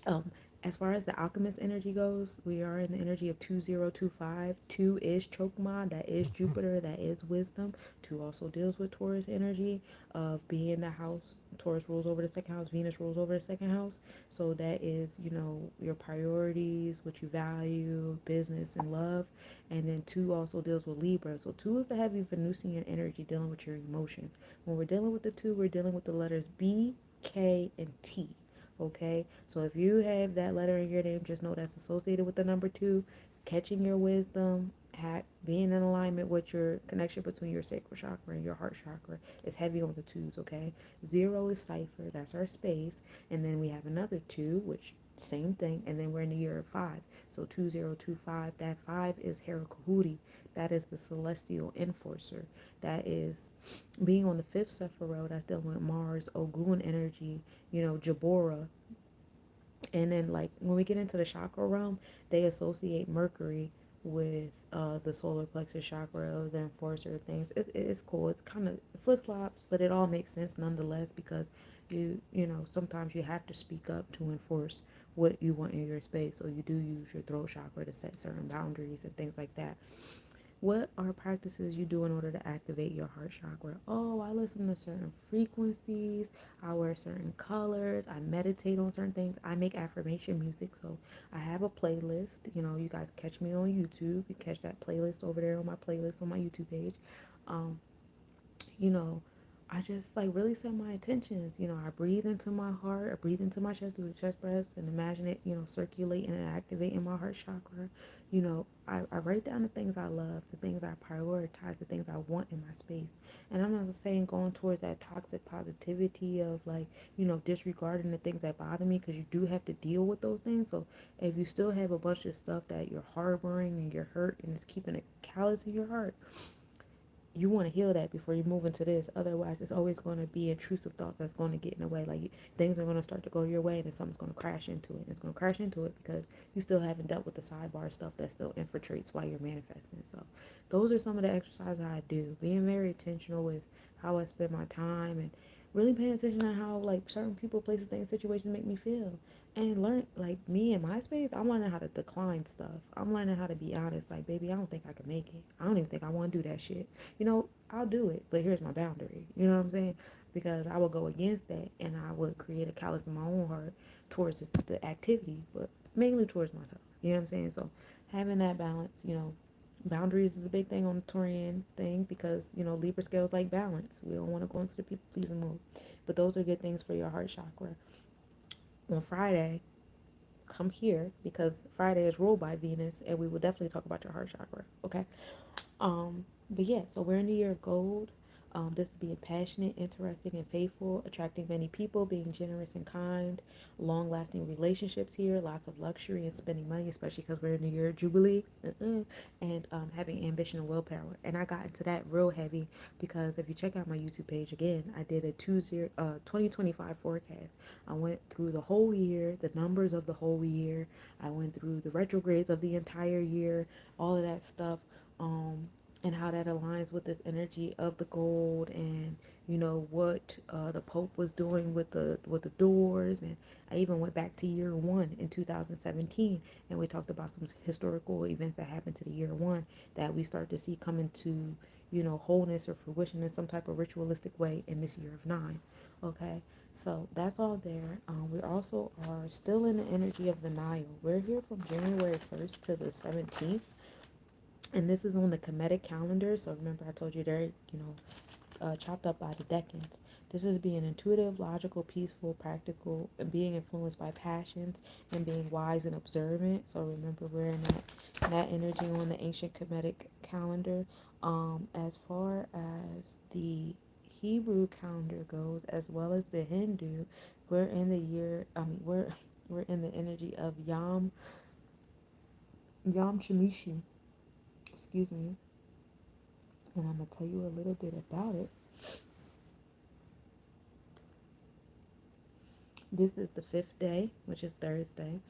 Um, as far as the alchemist energy goes, we are in the energy of 2025. Two is Chokma, that is Jupiter, that is wisdom. Two also deals with Taurus energy of being the house. Taurus rules over the second house, Venus rules over the second house. So that is, you know, your priorities, what you value, business and love. And then two also deals with Libra. So two is the heavy Venusian energy dealing with your emotions. When we're dealing with the two, we're dealing with the letters B, K, and T. Okay, so if you have that letter in your name, just know that's associated with the number two. Catching your wisdom, being in alignment with your connection between your sacral chakra and your heart chakra is heavy on the twos. Okay, zero is cipher, that's our space, and then we have another two, which same thing, and then we're in the year of five. So 2025, that five is Herakuhuri, that is the celestial enforcer, that is being on the fifth Sephiroth, that's dealing with Mars, Ogun energy, you know, Jabora. And then, like, when we get into the chakra realm, they associate Mercury with the solar plexus chakra, the enforcer things. It's cool. It's kind of flip flops, but it all makes sense nonetheless because you know, sometimes you have to speak up to enforce what you want in your space. So you do use your throat chakra to set certain boundaries and things like that. What are practices you do in order to activate your heart chakra? Oh, I listen to certain frequencies. I wear certain colors. I meditate on certain things. I make affirmation music. So I have a playlist. You know, you guys catch me on YouTube. You catch that playlist over there on my playlist on my YouTube page. Um, you know, I just like really set my intentions. You know, I breathe into my heart, I breathe into my chest through the chest breaths and imagine it, you know, circulating and activating my heart chakra. You know, I write down the things I love, the things I prioritize, the things I want in my space. And I'm not saying going towards that toxic positivity of like, you know, disregarding the things that bother me because you do have to deal with those things. So if you still have a bunch of stuff that you're harboring and you're hurt and it's keeping a callous in your heart, you want to heal that before you move into this. Otherwise, it's always going to be intrusive thoughts that's going to get in the way. Like, things are going to start to go your way, and then something's going to crash into it. And it's going to crash into it because you still haven't dealt with the sidebar stuff that still infiltrates while you're manifesting. So, those are some of the exercises I do. Being very intentional with how I spend my time and really paying attention to how like certain people, places, things, situations make me feel. And learn, like me in my space, I'm learning how to decline stuff. I'm learning how to be honest. Like, baby, I don't think I can make it. I don't even think I want to do that shit. You know, I'll do it, but here's my boundary. You know what I'm saying? Because I will go against that and I would create a callous in my own heart towards the activity, but mainly towards myself. You know what I'm saying? So having that balance, you know, boundaries is a big thing on the Taurian thing because, you know, Libra scales like balance. We don't want to go into the people pleasing mode. But those are good things for your heart chakra. On Friday, come here because Friday is ruled by Venus, and we will definitely talk about your heart chakra. Okay. But yeah, so we're in the year of gold. This is being passionate, interesting, and faithful, attracting many people, being generous and kind, long lasting relationships here, lots of luxury and spending money, especially because we're in the year of Jubilee, and having ambition and willpower. And I got into that real heavy because if you check out my YouTube page again, I did a 2025 forecast. I went through the whole year, the numbers of the whole year, I went through the retrogrades of the entire year, all of that stuff. And how that aligns with this energy of the gold, and what the Pope was doing with the doors. And I even went back to year one in 2017, and we talked about some historical events that happened to the year one that we start to see come into wholeness or fruition in some type of ritualistic way in this year of nine. Okay, so that's all there. We also are still in the energy of the Nile. We're here from January 1st to the 17th, and this is on the Kemetic calendar. So remember, I told you they're chopped up by the decans. This is being intuitive, logical, peaceful, practical, and being influenced by passions, and being wise and observant. So remember, we're in that energy on the ancient Kemetic calendar. As far as the Hebrew calendar goes, as well as the Hindu, we're in the year. We're in the energy of Yam Shamishi. Excuse me, and I'm gonna tell you a little bit about it. This is the fifth day, which is Thursday.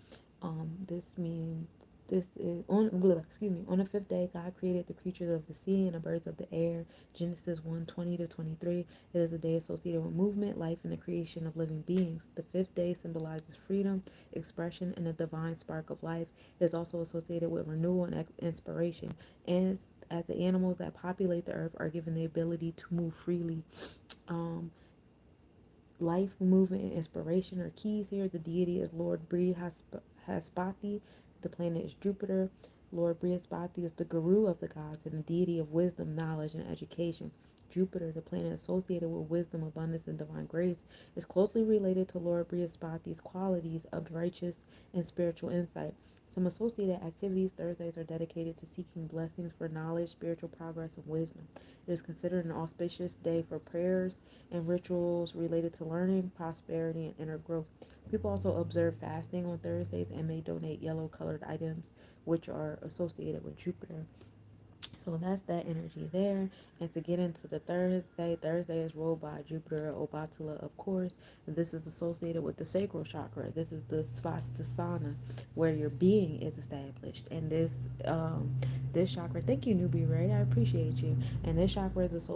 This means this is on the fifth day, God created the creatures of the sea and the birds of the air. Genesis 1:20-23. It is a day associated with movement, life, and the creation of living beings. The fifth day symbolizes freedom, expression, and a divine spark of life. It is also associated with renewal and inspiration. And as the animals that populate the earth are given the ability to move freely. Um, Life, movement, and inspiration are keys here. The deity is Lord Brihaspati. The planet is Jupiter. Lord Brihaspati is the guru of the gods and the deity of wisdom, knowledge, and education. Jupiter, the planet associated with wisdom, abundance, and divine grace, is closely related to Lord Brihaspati's qualities of righteous and spiritual insight. Some associated activities Thursdays are dedicated to seeking blessings for knowledge, spiritual progress, and wisdom. It is considered an auspicious day for prayers and rituals related to learning, prosperity, and inner growth. People also observe fasting on Thursdays and may donate yellow colored items which are associated with Jupiter. So that's that energy there. And to get into the Thursday is ruled by Jupiter Obatala, of course. This is associated with the sacral chakra. This is the Svastisthana, where your being is established. And this chakra, thank you, Newbie Ray, I appreciate you. And this chakra is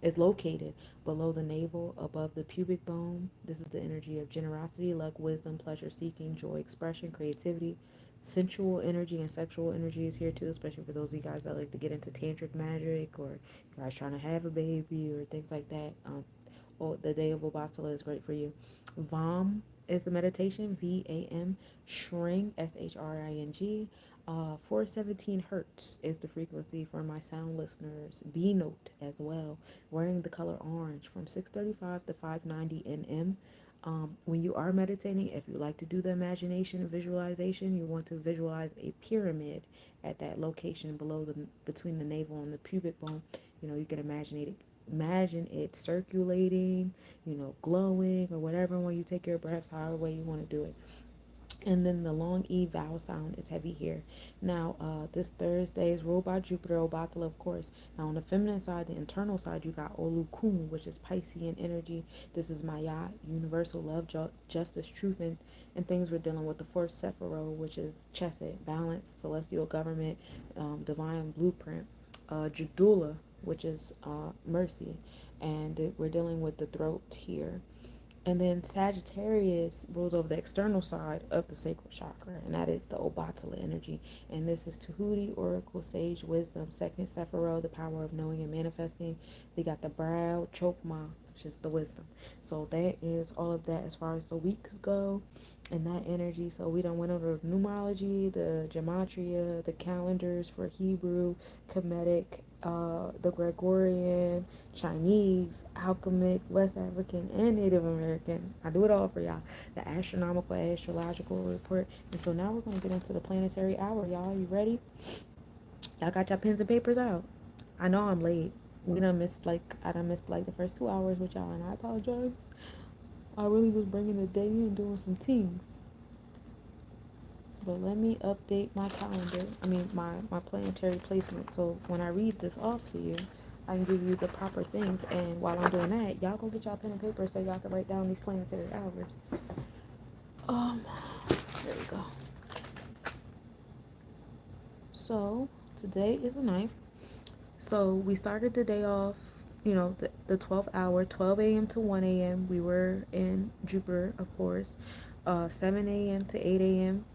is located below the navel, above the pubic bone. This is the energy of generosity, luck, wisdom, pleasure seeking, joy, expression, creativity. Sensual energy and sexual energy is here too, especially for those of you guys that like to get into tantric magic, or you guys trying to have a baby or things like that. The day of Obatala is great for you. Vam is the meditation. VAM. Shring, SHRING. 417 hertz is the frequency for my sound listeners. B note as well. Wearing the color orange from 635 to 590 NM. When you are meditating, if you like to do the imagination visualization, you want to visualize a pyramid at that location between the navel and the pubic bone. You can imagine it circulating, glowing or whatever when you take your breaths, however way you want to do it. And then the long E vowel sound is heavy here. Now, this Thursday is ruled by Jupiter, Obatala, of course. Now, on the feminine side, the internal side, you got Olukun, which is Piscean energy. This is Maya, universal love, justice, truth, and things we're dealing with. The fourth Sephiro, which is Chesed, balance, celestial government, divine blueprint. Jadula, which is mercy. And we're dealing with the throat here. And then Sagittarius rules over the external side of the sacral chakra, and that is the Obatala energy. And this is Tahuti, Oracle, Sage, Wisdom, second Sephiro, the power of knowing and manifesting. They got the brow, Chokma, which is the wisdom. So that is all of that as far as the weeks go and that energy. So we done went over numerology, the gematria, the calendars for Hebrew, Kemetic, the Gregorian, Chinese, alchemic, West African, and Native American. I do it all for y'all. The astronomical, astrological report. And so now we're going to get into the planetary hour, y'all. You ready? Y'all got your pens and papers out. I know I'm late. I done missed like the first 2 hours with y'all, and I apologize. I really was bringing the day in doing some things. But let me update my calendar. My planetary placement. So when I read this off to you, I can give you the proper things. And while I'm doing that, y'all go get y'all pen and paper so y'all can write down these planetary hours. Um, there we go. So today is the 9th. So we started the day off, the 12th hour, 12 a.m. to 1 a.m. We were in Jupiter, of course. 7 a.m. to 8 a.m.,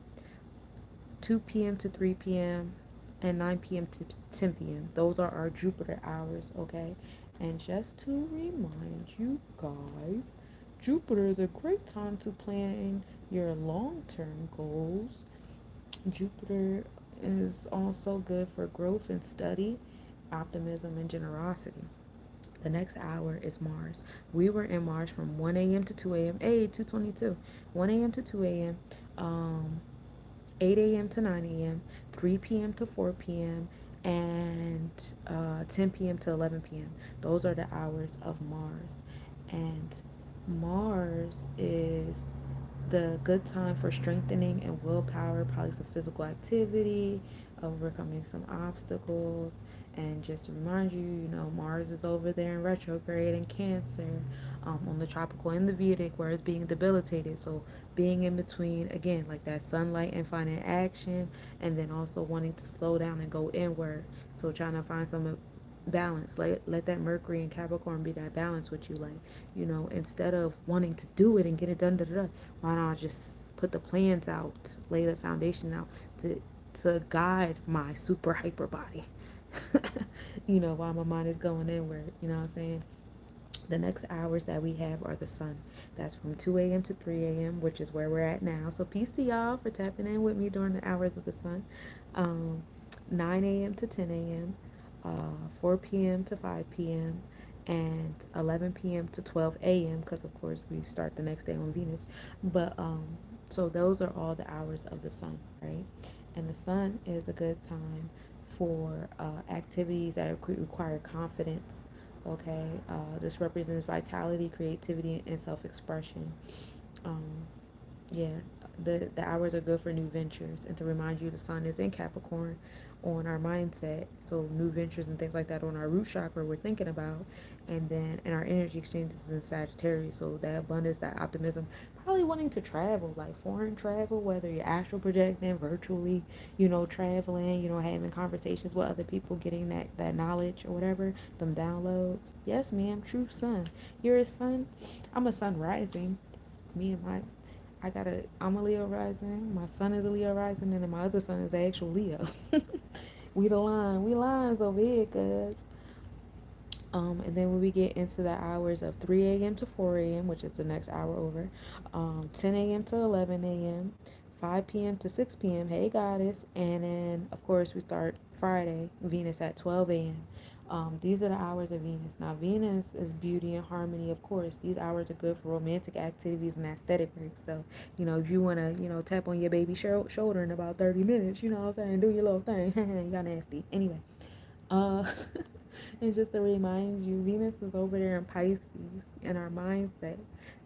2 p.m. to 3 p.m., and 9 p.m. to 10 p.m. Those are our Jupiter hours, okay? And just to remind you guys, Jupiter is a great time to plan your long-term goals. Jupiter is also good for growth and study, optimism, and generosity. The next hour is Mars. We were in Mars from 1 a.m. to 2 a.m. Hey, 2:22. 1 a.m. to 2 a.m. 8 a.m. to 9 a.m., 3 p.m. to 4 p.m., and 10 p.m. to 11 p.m. Those are the hours of Mars. And Mars is the good time for strengthening and willpower, probably some physical activity, overcoming some obstacles. And just to remind you, Mars is over there in retrograde in Cancer, on the tropical and the Vedic, where it's being debilitated. So being in between, again, like that sunlight and finding action, and then also wanting to slow down and go inward. So trying to find some balance. Let that Mercury and Capricorn be that balance with you. Like, instead of wanting to do it and get it done, why not just put the plans out, lay the foundation out to guide my super hyper body. While my mind is going inward. You know what I'm saying? The next hours that we have are the sun. That's from 2 a.m. to 3 a.m., which is where we're at now. So peace to y'all for tapping in with me during the hours of the sun. 9 a.m. to 10 a.m., 4 p.m. to 5 p.m., and 11 p.m. to 12 a.m., because of course we start the next day on Venus. But so those are all the hours of the sun, right? And the sun is a good time for activities that require confidence. Okay, this represents vitality, creativity, and self-expression. Um, yeah, the hours are good for new ventures. And to remind you, the sun is in Capricorn on our mindset. So new ventures and things like that on our root chakra we're thinking about. And then in our energy exchanges in Sagittarius. So that abundance, that optimism, probably wanting to travel, like foreign travel, whether you're astral projecting, virtually, traveling, having conversations with other people, getting that knowledge or whatever, them downloads. Yes, ma'am, true sun. You're a sun. I'm a sun rising. Me and I'm a Leo rising, my son is a Leo rising, and then my other son is an actual Leo. We lines over here, cuz. And then when we get into the hours of 3 a.m. to 4 a.m., which is the next hour over, 10 a.m. to 11 a.m., 5 p.m. to 6 p.m., hey goddess, and then of course we start Friday, Venus at 12 a.m. These are the hours of Venus. Now Venus is beauty and harmony, of course. These hours are good for romantic activities and aesthetic breaks. So, if you want to, tap on your baby shoulder in about 30 minutes, you know what I'm saying, do your little thing. Y'all nasty. Anyway, uh, and just to remind you, Venus is over there in Pisces in our mindset.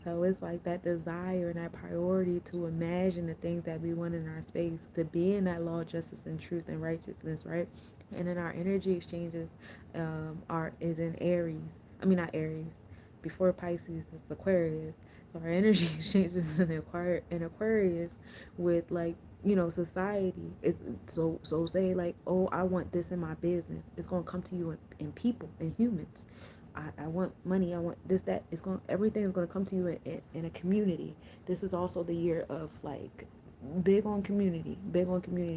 So it's like that desire and that priority to imagine the things that we want in our space, to be in that law, justice, and truth and righteousness, right? And then our energy exchanges is in Aries. I mean, not Aries. Before Pisces, it's Aquarius. So our energy exchanges in Aquarius with like society. Is so say like, oh, I want this in my business. It's gonna come to you in people, in humans. I want money. I want this, that. Everything is gonna come to you in a community. This is also the year of like big on community.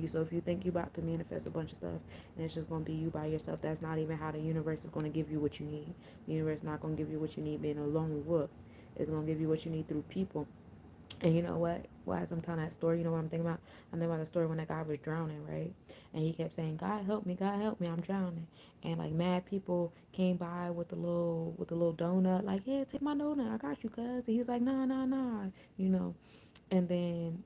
So if you think you're about to manifest a bunch of stuff and it's just going to be you by yourself, that's not even how the universe is going to give you what you need. The universe is not going to give you what you need being a lone wolf. It's going to give you what you need through people. And you know what? Why as I'm telling that story, you know what I'm thinking about? I'm thinking about the story when that guy was drowning, right? And he kept saying, God help me, I'm drowning." And like mad people came by with the little donut, like, "Yeah, take my donut, I got you, cuz." And he was like, "Nah, nah, nah," you know. And then,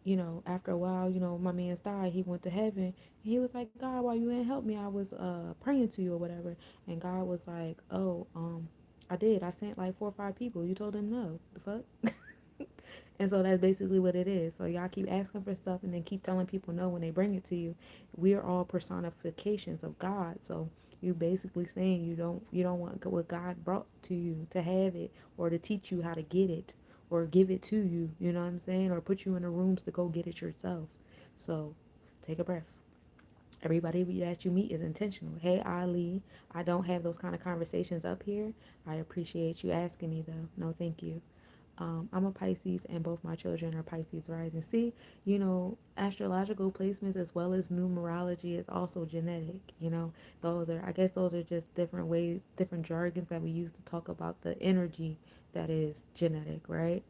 after a while, my man's died. He went to heaven. And he was like, "God, why you didn't help me? I was praying to you or whatever." And God was like, "Oh, I did. I sent like 4 or 5 people. You told them no. The fuck?" And so that's basically what it is. So y'all keep asking for stuff and then keep telling people no when they bring it to you. We are all personifications of God. So you basically saying you don't want what God brought to you to have it, or to teach you how to get it, or give it to you, you know what I'm saying? Or put you in the rooms to go get it yourself. So take a breath. Everybody that you meet is intentional. Hey, Ali, I don't have those kind of conversations up here. I appreciate you asking me, though. No, thank you. I'm a Pisces, and both my children are Pisces rising. See, astrological placements as well as numerology is also genetic. I guess those are just different ways, different jargons that we use to talk about the energy that is genetic, right?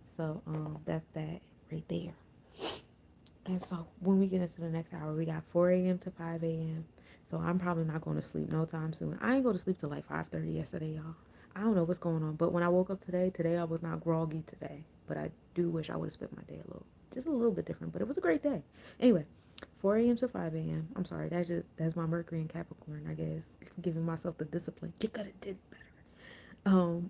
So, that's that right there. And so when we get into the next hour, we got 4 a.m. to 5 a.m. So I'm probably not going to sleep no time soon. I ain't go to sleep till like 5:30 yesterday, y'all. I don't know what's going on. But when I woke up today I was not groggy today. But I do wish I would have spent my day just a little bit different. But it was a great day. Anyway, 4 a.m. to 5 a.m. I'm sorry, that's my Mercury and Capricorn, I guess. Giving myself the discipline. You could have did better.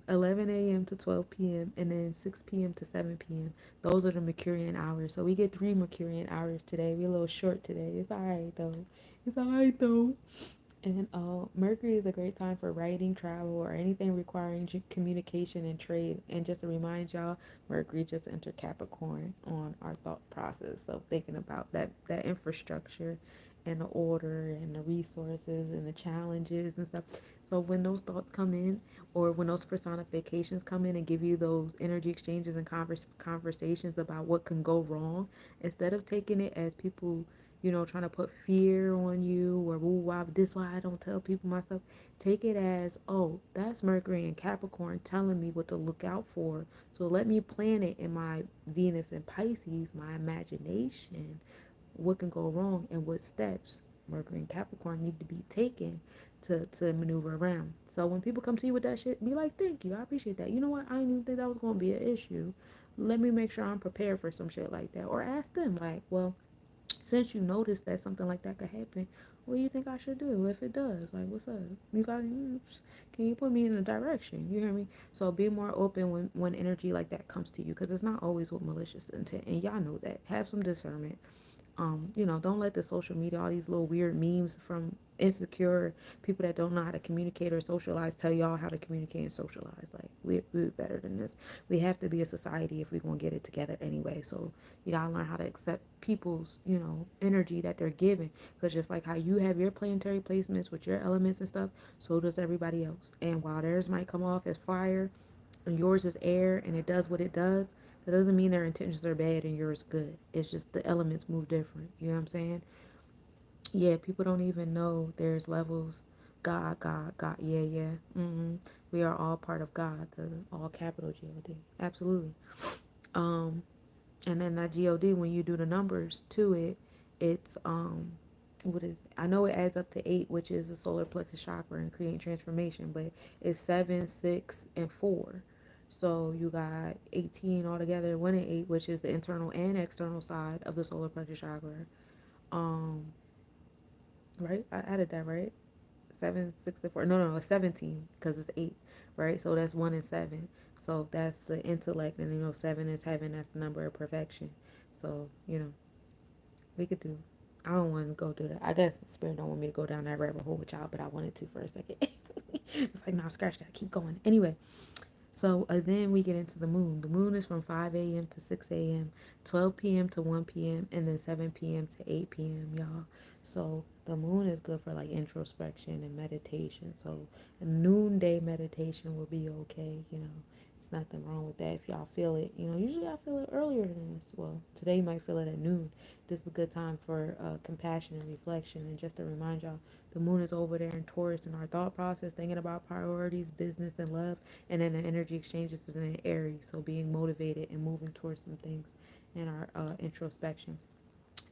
11 a.m. to 12 p.m. and then 6 p.m. to 7 p.m. Those are the Mercurian hours. So we get 3 Mercurian hours today. We're a little short today. It's all right though. It's all right though. And Mercury is a great time for writing, travel, or anything requiring communication and trade. And just to remind y'all, Mercury just entered Capricorn on our thought process. So thinking about that infrastructure and the order and the resources and the challenges and stuff. So when those thoughts come in, or when those personifications come in and give you those energy exchanges and conversations about what can go wrong, instead of taking it as people trying to put fear on you, or, "Ooh, why this why I don't tell people my stuff." Take it as, "Oh, that's Mercury and Capricorn telling me what to look out for. So let me plan it in my Venus and Pisces, my imagination, what can go wrong and what steps Mercury and Capricorn need to be taken to maneuver around." So when people come to you with that shit, be like, "Thank you, I appreciate that. You know what? I didn't even think that was going to be an issue. Let me make sure I'm prepared for some shit like that." Or ask them, like, "Well, since you noticed that something like that could happen, what do you think I should do if it does? Like, what's up? You got? Can you put me in a direction?" You hear me? So be more open when energy like that comes to you, because it's not always with malicious intent, and y'all know that. Have some discernment. Don't let the social media, all these little weird memes from insecure people that don't know how to communicate or socialize, tell y'all how to communicate and socialize. Like, we're better than this. We have to be a society if we're going to get it together anyway. So you got to learn how to accept people's, energy that they're giving. Because just like how you have your planetary placements with your elements and stuff, so does everybody else. And while theirs might come off as fire and yours is air and it does what it does, that doesn't mean their intentions are bad and yours good. It's just the elements move different. You know what I'm saying? Yeah, people don't even know there's levels. God, God, God. Yeah, yeah. We are all part of God, the all capital God. Absolutely. Um, and then that God, when you do the numbers to it, it's what is, I know it adds up to 8, which is the solar plexus chakra and creating transformation, but it's 7, 6, and 4. So you got 18 altogether, 1 and 8, which is the internal and external side of the solar plexus chakra. Um, right? I added that, right? 7, 6, and 4. No, no, no, it's 17 because it's 8, right? So that's 1 and 7. So that's the intellect, and 7 is heaven. That's the number of perfection. So we could do. I don't want to go through that. I guess spirit don't want me to go down that rabbit hole with y'all, but I wanted to for a second. It's like, nah, scratch that. Keep going. Anyway, so then we get into the moon. The moon is from 5 a.m. to 6 a.m., 12 p.m. to 1 p.m., and then 7 p.m. to 8 p.m., y'all. So the moon is good for like introspection and meditation. So a noonday meditation will be okay, It's nothing wrong with that if y'all feel it. Usually I feel it earlier than this. Well, today you might feel it at noon. This is a good time for compassion and reflection. And just to remind y'all, the moon is over there in Taurus in our thought process, thinking about priorities, business, and love. And then the energy exchanges is in Aries, so being motivated and moving towards some things in our introspection.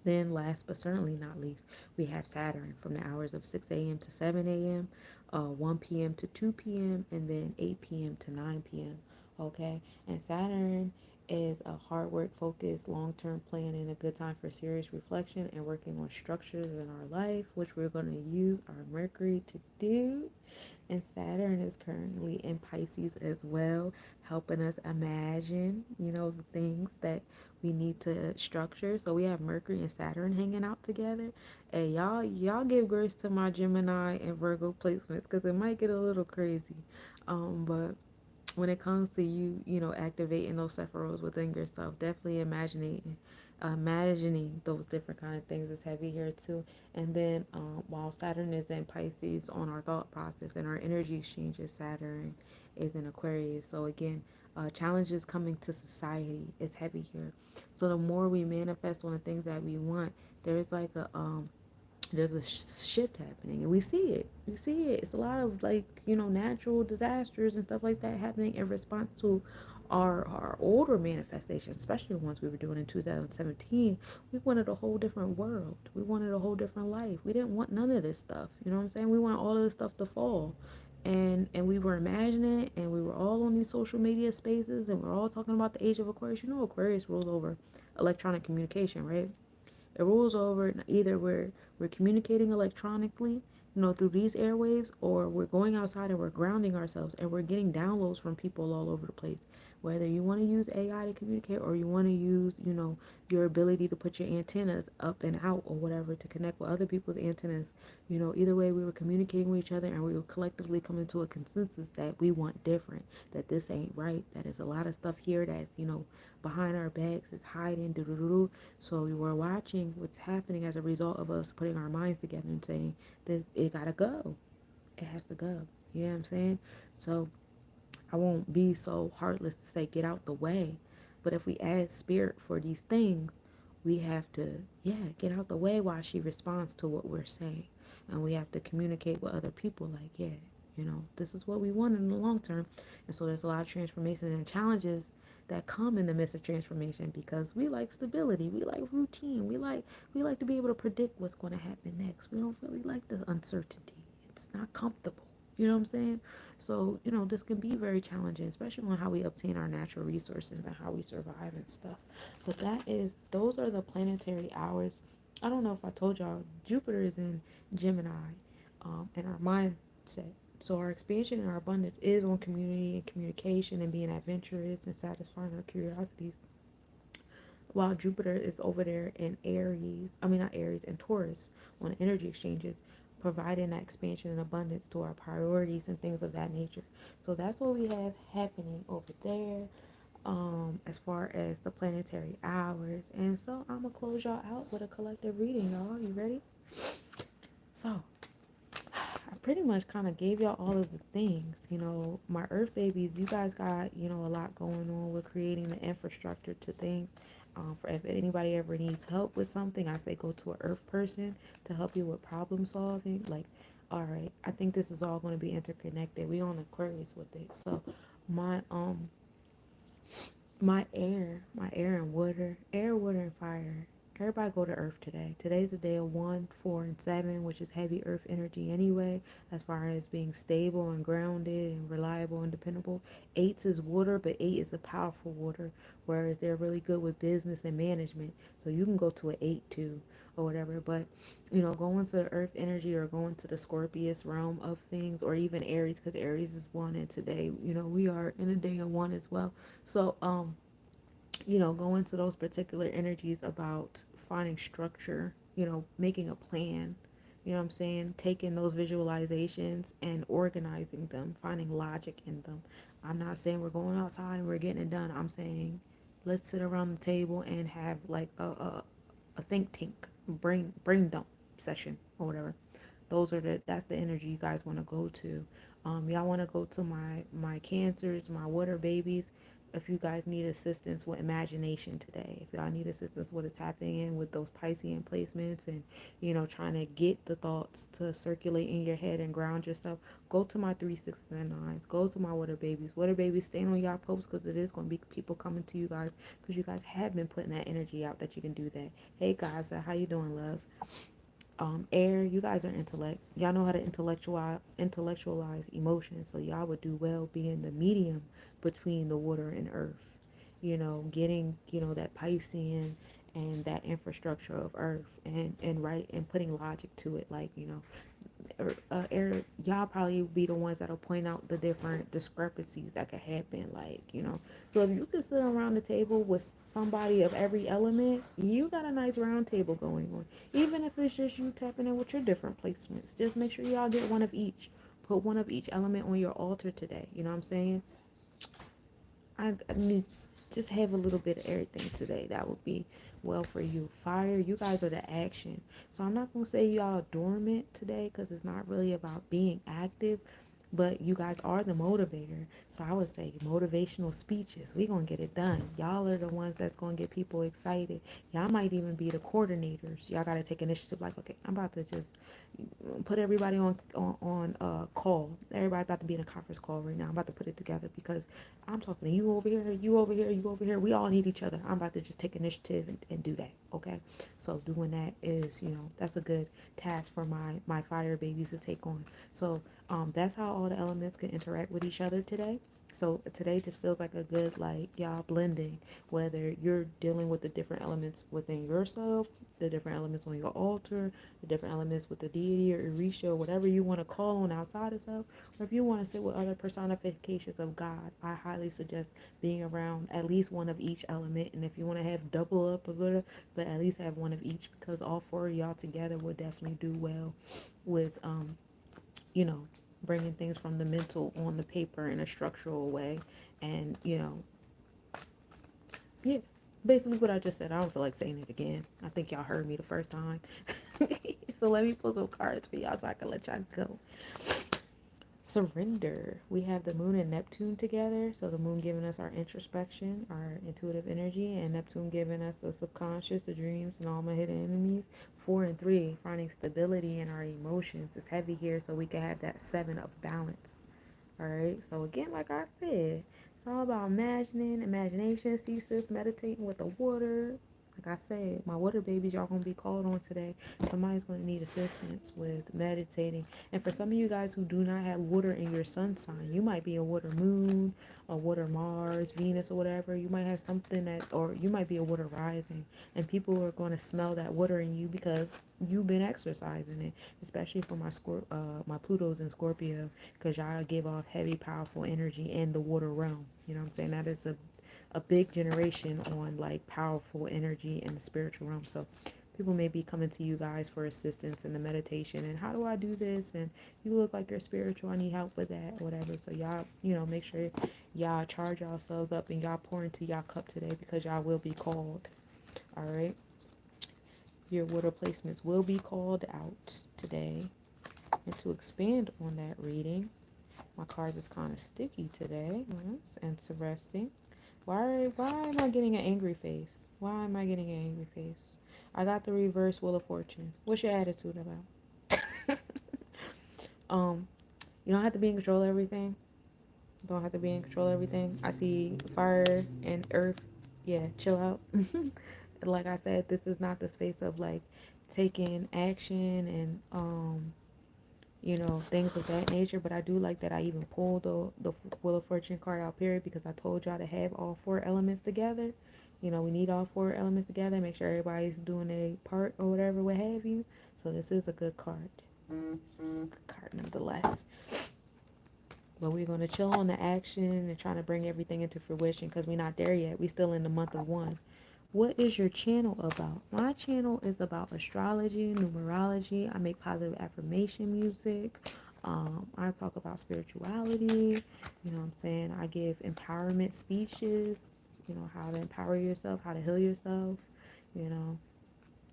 Then, last but certainly not least, we have Saturn from the hours of 6 a.m. to 7 a.m., 1 p.m. to 2 p.m., and then 8 p.m. to 9 p.m. Okay, and Saturn is a hard work focused, long term planning, a good time for serious reflection and working on structures in our life, which we're going to use our Mercury to do. And Saturn is currently in Pisces as well, helping us imagine, the things that we need to structure. So we have Mercury and Saturn hanging out together. Hey, y'all give grace to my Gemini and Virgo placements because it might get a little crazy. But when it comes to activating those sephiros within yourself, definitely imagining those different kind of things is heavy here too. And then while Saturn is in Pisces on our thought process and our energy exchanges, Saturn is in Aquarius. So again, challenges coming to society is heavy here. So the more we manifest on the things that we want, there's like there's a shift happening, and we see it. It's a lot of natural disasters and stuff like that happening in response to our older manifestations, especially the ones we were doing in 2017. We wanted a whole different world. We wanted a whole different life. We didn't want none of this stuff, you know what I'm saying? We want all of this stuff to fall. And we were imagining it, and we were all on these social media spaces, and we're all talking about the age of Aquarius. Aquarius rules over electronic communication, right? It rules over either we're communicating electronically, through these airwaves, or we're going outside and we're grounding ourselves and we're getting downloads from people all over the place. Whether you want to use AI to communicate or you want to use, your ability to put your antennas up and out or whatever to connect with other people's antennas. Either way, we were communicating with each other and we were collectively coming to a consensus that we want different, that this ain't right, that there's a lot of stuff here that's, behind our backs, it's hiding, doo. So we were watching what's happening as a result of us putting our minds together and saying that it gotta go. It has to go. You know what I'm saying? So I won't be so heartless to say get out the way. But if we add spirit for these things, we have to, get out the way while she responds to what we're saying. And we have to communicate with other people like, this is what we want in the long term. And so there's a lot of transformation and challenges that come in the midst of transformation because we like stability, we like routine, we like to be able to predict what's going to happen next. We don't really like the uncertainty. It's not comfortable. You know what I'm saying? So, this can be very challenging, especially on how we obtain our natural resources and how we survive and stuff. But those are the planetary hours. I don't know if I told y'all, Jupiter is in Gemini, and our mindset. So our expansion and our abundance is on community and communication and being adventurous and satisfying our curiosities. While Jupiter is over there in Aries, I mean not Aries, in Taurus on energy exchanges, providing that expansion and abundance to our priorities and things of that nature. So that's what we have happening over there, as far as the planetary hours. And so I'm gonna close y'all out with a collective reading, y'all. You ready? So I pretty much kind of gave y'all all of the things. My Earth babies, you guys got, a lot going on with creating the infrastructure to things. For if anybody ever needs help with something, I say go to an Earth person to help you with problem solving. Like, all right, I think this is all going to be interconnected. We on Aquarius with it. So my my air and water, air, water, and fire. Everybody go to Earth today. Today's a day of 1, 4, and 7, which is heavy Earth energy anyway, as far as being stable and grounded and reliable and dependable. 8 is water, but 8 is a powerful water, whereas they're really good with business and management. So you can go to an 8 too, or whatever. But going to the Earth energy or going to the Scorpius realm of things, or even Aries, because Aries is 1, and today, we are in a day of 1 as well. So go into those particular energies about finding structure, making a plan, what I'm saying, taking those visualizations and organizing them, finding logic in them. I'm not saying we're going outside and we're getting it done. I'm saying let's sit around the table and have like a think tank, brain dump session or whatever. That's the energy you guys want to go to. Y'all want to go to my cancers, my water babies. If you guys need assistance with imagination today, if y'all need assistance with tapping in with those Piscean placements and trying to get the thoughts to circulate in your head and ground yourself, go to my 3 6 and 9s. Go to my water babies. Water babies, stand on y'all posts because it is going to be people coming to you guys because you guys have been putting that energy out that you can do that. Hey guys, how you doing, love? Air, you guys are intellect. Y'all know how to intellectualize emotions, so y'all would do well being the medium between the water and earth. Getting that Piscean and that infrastructure of earth and right and putting logic to it, like y'all probably be the ones that'll point out the different discrepancies that could happen, so if you could sit around the table with somebody of every element, you got a nice round table going on. Even if it's just you tapping in with your different placements, just make sure y'all get one of each. Put one of each element on your altar today. You know what I'm saying? I need just have a little bit of everything today. That would be well for you. Fire, you guys are the action. So I'm not gonna say y'all dormant today because it's not really about being active, but you guys are the motivator. So I would say motivational speeches. We gonna get it done. Y'all are the ones that's gonna get people excited. Y'all might even be the coordinators. Y'all gotta take initiative. Like, okay, I'm about to just put everybody on call. Everybody about to be in a conference call right now. I'm about to put it together because I'm talking to you over here, you over here, you over here. We all need each other. I'm about to just take initiative and do that. Okay. So doing that is, that's a good task for my fire babies to take on. So that's how all the elements can interact with each other today. So today just feels like a good, like, y'all blending, whether you're dealing with the different elements within yourself, the different elements on your altar, the different elements with the deity or Orisha, or whatever you want to call on outside of self, or if you want to sit with other personifications of God, I highly suggest being around at least one of each element. And if you want to have double up a little, but at least have one of each, because all four of y'all together will definitely do well with you know, bringing things from the mental on the paper in a structural way. And, yeah, basically what I just said. I don't feel like saying it again. I think y'all heard me the first time. So let me pull some cards for y'all so I can let y'all go. Surrender. We have the moon and Neptune together. So the moon giving us our introspection, our intuitive energy, and Neptune giving us the subconscious, the dreams, and all my hidden enemies. 4 and 3, finding stability in our emotions. It's heavy here, so we can have that 7 of balance. All right. So again, like I said, it's all about imagination, thesis, meditating with the water. Like I said, my water babies, y'all gonna be called on today. Somebody's gonna need assistance with meditating. And for some of you guys who do not have water in your sun sign, you might be a water moon, a water Mars, Venus, or whatever. You might have something that, or you might be a water rising, and people are gonna smell that water in you because you've been exercising it. Especially for my Pluto's in Scorpio, because y'all give off heavy, powerful energy in the water realm. You know what I'm saying? That is a big generation on like powerful energy in the spiritual realm. So people may be coming to you guys for assistance in the meditation and how do I do this, and you look like you're spiritual, I need help with that, whatever. So y'all, make sure y'all charge yourselves up and y'all pour into y'all cup today because y'all will be called. All right. Your water placements will be called out today. And to expand on that reading, my cards is kind of sticky today. That's interesting. Why am I getting an angry face? Why am I getting an angry face? I got the reverse Wheel of Fortune. What's your attitude about? um, you don't have to be in control of everything. Don't have to be in control of everything. I see fire and earth. Yeah, chill out. Like I said, this is not the space of like taking action and things of that nature. But I do like that I even pulled the Wheel of Fortune card out, period, because I told y'all to have all four elements together. We need all four elements together. Make sure everybody's doing a part or whatever, what have you. So this is a good card. This is a good card nonetheless. But we're going to chill on the action and trying to bring everything into fruition because we're not there yet. We're still in the month of 1. What is your channel about? My channel is about astrology, numerology. I make positive affirmation music. I talk about spirituality. You know what I'm saying? I give empowerment speeches. How to empower yourself, how to heal yourself. I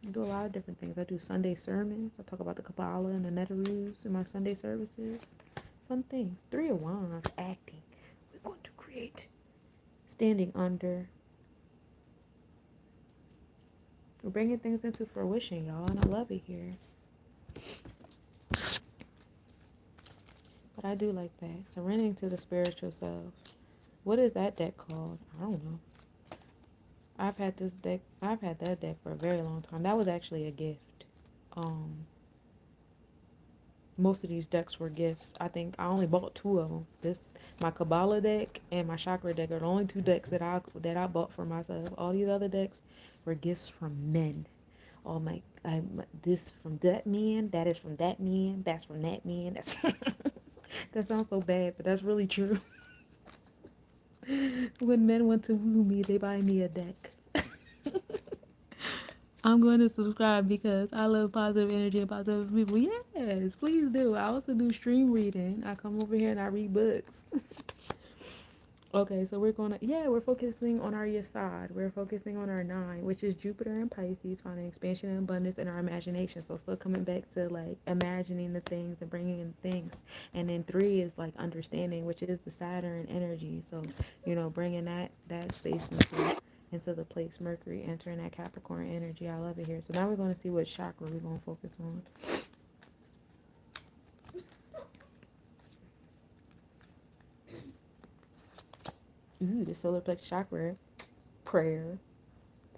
do a lot of different things. I do Sunday sermons. I talk about the Kabbalah and the Netaroos in my Sunday services. fun things. Three of Wands, acting. We're going to create. Standing under. We're bringing things into fruition, y'all, and I love it here. But I do like that. Surrendering to the spiritual self. What is that deck called? I don't know. I've had that deck for a very long time. That was actually a gift. Most of these decks were gifts. I think I only bought two of them. My Kabbalah deck and my Chakra deck are the only two decks that I bought for myself. All these other decks were gifts from men. Oh this from that man, that is from that man, that's from that man. That's that sounds so bad, but that's really true. When men want to woo me, they buy me a deck. I'm going to subscribe because I love positive energy and positive people. Yes, please do. I also do stream reading. I come over here and I read books. Okay, so we're focusing on our Yesod. We're focusing on our 9, which is Jupiter and Pisces, finding expansion and abundance in our imagination. So still coming back to like imagining the things and bringing in things. And then 3 is like understanding, which is the Saturn energy. So, bringing that space into the place. Mercury entering that Capricorn energy. I love it here. So now we're going to see what chakra we're going to focus on. Ooh, the solar plexus chakra. Prayer.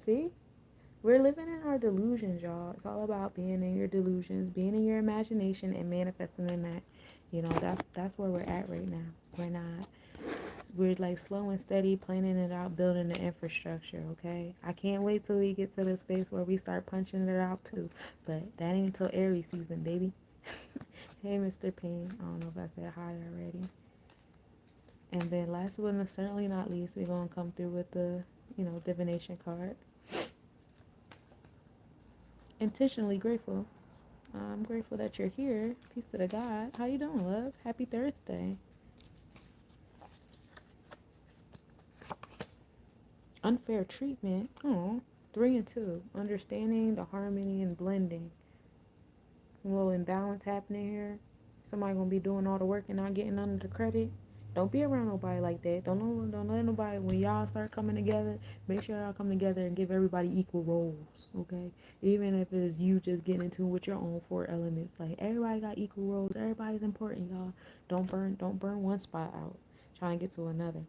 See? We're living in our delusions, y'all. It's all about being in your delusions, being in your imagination, and manifesting in that. That's where we're at right now. We're like slow and steady, planning it out, building the infrastructure, okay? I can't wait till we get to the space where we start punching it out too. But that ain't until Aries season, baby. Hey, Mr. Payne. I don't know if I said hi already. And then last but certainly not least, we're going to come through with the, divination card. Intentionally grateful. I'm grateful that you're here. Peace to the God. How you doing, love? Happy Thursday. Unfair treatment. Oh, 3 and 2. Understanding the harmony and blending. A little imbalance happening here. Somebody gonna be doing all the work and not getting none of the credit. Don't be around nobody like that. Don't let nobody. When y'all start coming together, make sure y'all come together and give everybody equal roles. Okay, even if it's you just getting into with your own 4 elements. Like everybody got equal roles. Everybody's important, y'all. Don't burn one spot out trying to get to another.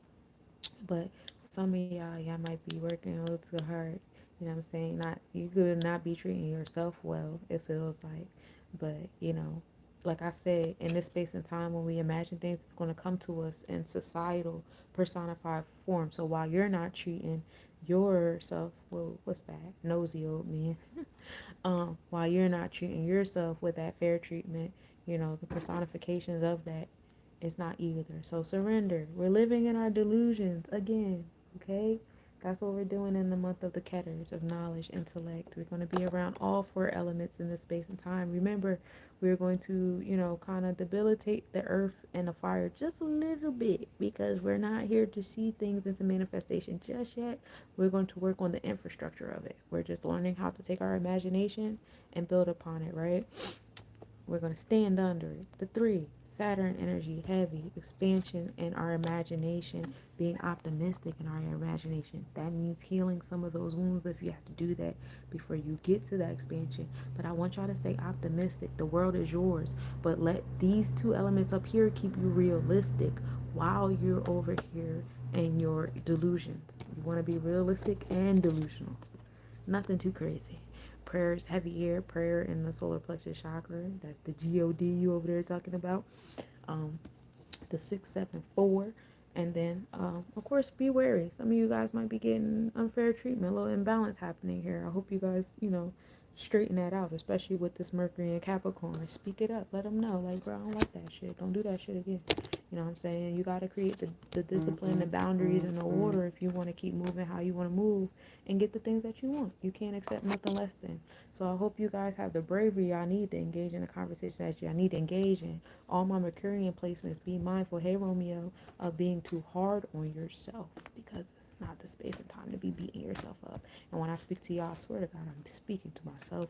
But some of y'all might be working a little too hard. You know what I'm saying? You could not be treating yourself well, it feels like. But, like I said, in this space and time when we imagine things, it's going to come to us in societal personified form. So while you're not treating yourself, well, what's that? Nosy old man. While you're not treating yourself with that fair treatment, the personifications of that is not either. So surrender. We're living in our delusions again. Okay? That's what we're doing in the month of the Ketters, of knowledge, intellect. We're going to be around all 4 elements in this space and time. Remember, we're going to, kind of debilitate the earth and the fire just a little bit because we're not here to see things into manifestation just yet. We're going to work on the infrastructure of it. We're just learning how to take our imagination and build upon it, right? We're going to stand under it. The 3, Saturn energy, heavy, expansion in our imagination, being optimistic in our imagination. That means healing some of those wounds if you have to do that before you get to that expansion. But I want y'all to stay optimistic. The world is yours. But let these 2 elements up here keep you realistic while you're over here in your delusions. You want to be realistic and delusional. Nothing too crazy. Prayer is heavy here. Prayer in the solar plexus chakra. That's the God you over there talking about. The 674. And then, of course, be wary. Some of you guys might be getting unfair treatment, a little imbalance happening here. I hope you guys, straighten that out, especially with this Mercury and Capricorn. Speak it up. Let them know. Like, bro, I don't like that shit. Don't do that shit again. You know what I'm saying? You got to create the discipline, the boundaries, and the order if you want to keep moving how you want to move and get the things that you want. You can't accept nothing less than. So I hope you guys have the bravery y'all need to engage in the conversation that y'all need to engage in. All my Mercurian placements, be mindful, hey Romeo, of being too hard on yourself because this is not the space and time to be beating yourself up. And when I speak to y'all, I swear to God, I'm speaking to myself.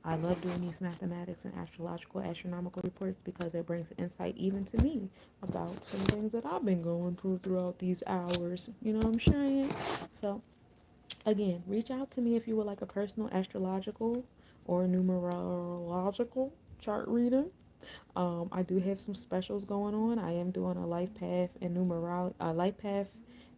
I love doing these mathematics and astrological astronomical reports because it brings insight even to me about some things that I've been going through throughout these hours. You know what I'm saying? So again, reach out to me if you would like a personal astrological or numerological chart reading. I do have some specials going on. I am doing a life path and life path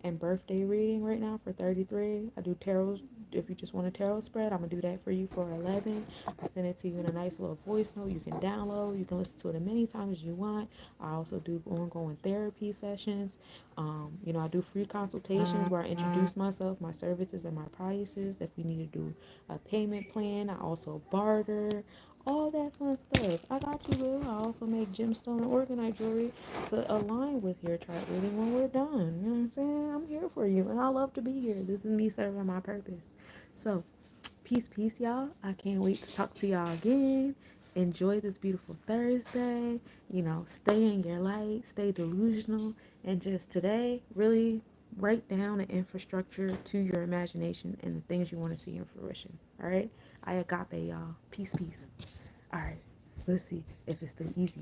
and birthday reading right now for 33. I do tarot. If you just want a tarot spread, I'm gonna do that for you for 11. I send it to you in a nice little voice note. You can download. You can listen to it as many times as you want. I also do ongoing therapy sessions. I do free consultations where I introduce myself, my services, and my prices. If you need to do a payment plan, I also barter all that fun stuff. I got you, boo. I also make gemstone and organite jewelry to align with your chart reading when we're done. You know what I'm saying? I'm here for you, and I love to be here. This is me serving my purpose. So, peace, y'all. I can't wait to talk to y'all again. Enjoy this beautiful Thursday. Stay in your light, stay delusional, and just today, really write down an infrastructure to your imagination and the things you want to see in fruition. All right? I agape, y'all. Peace. All right. Let's see if it's still easy.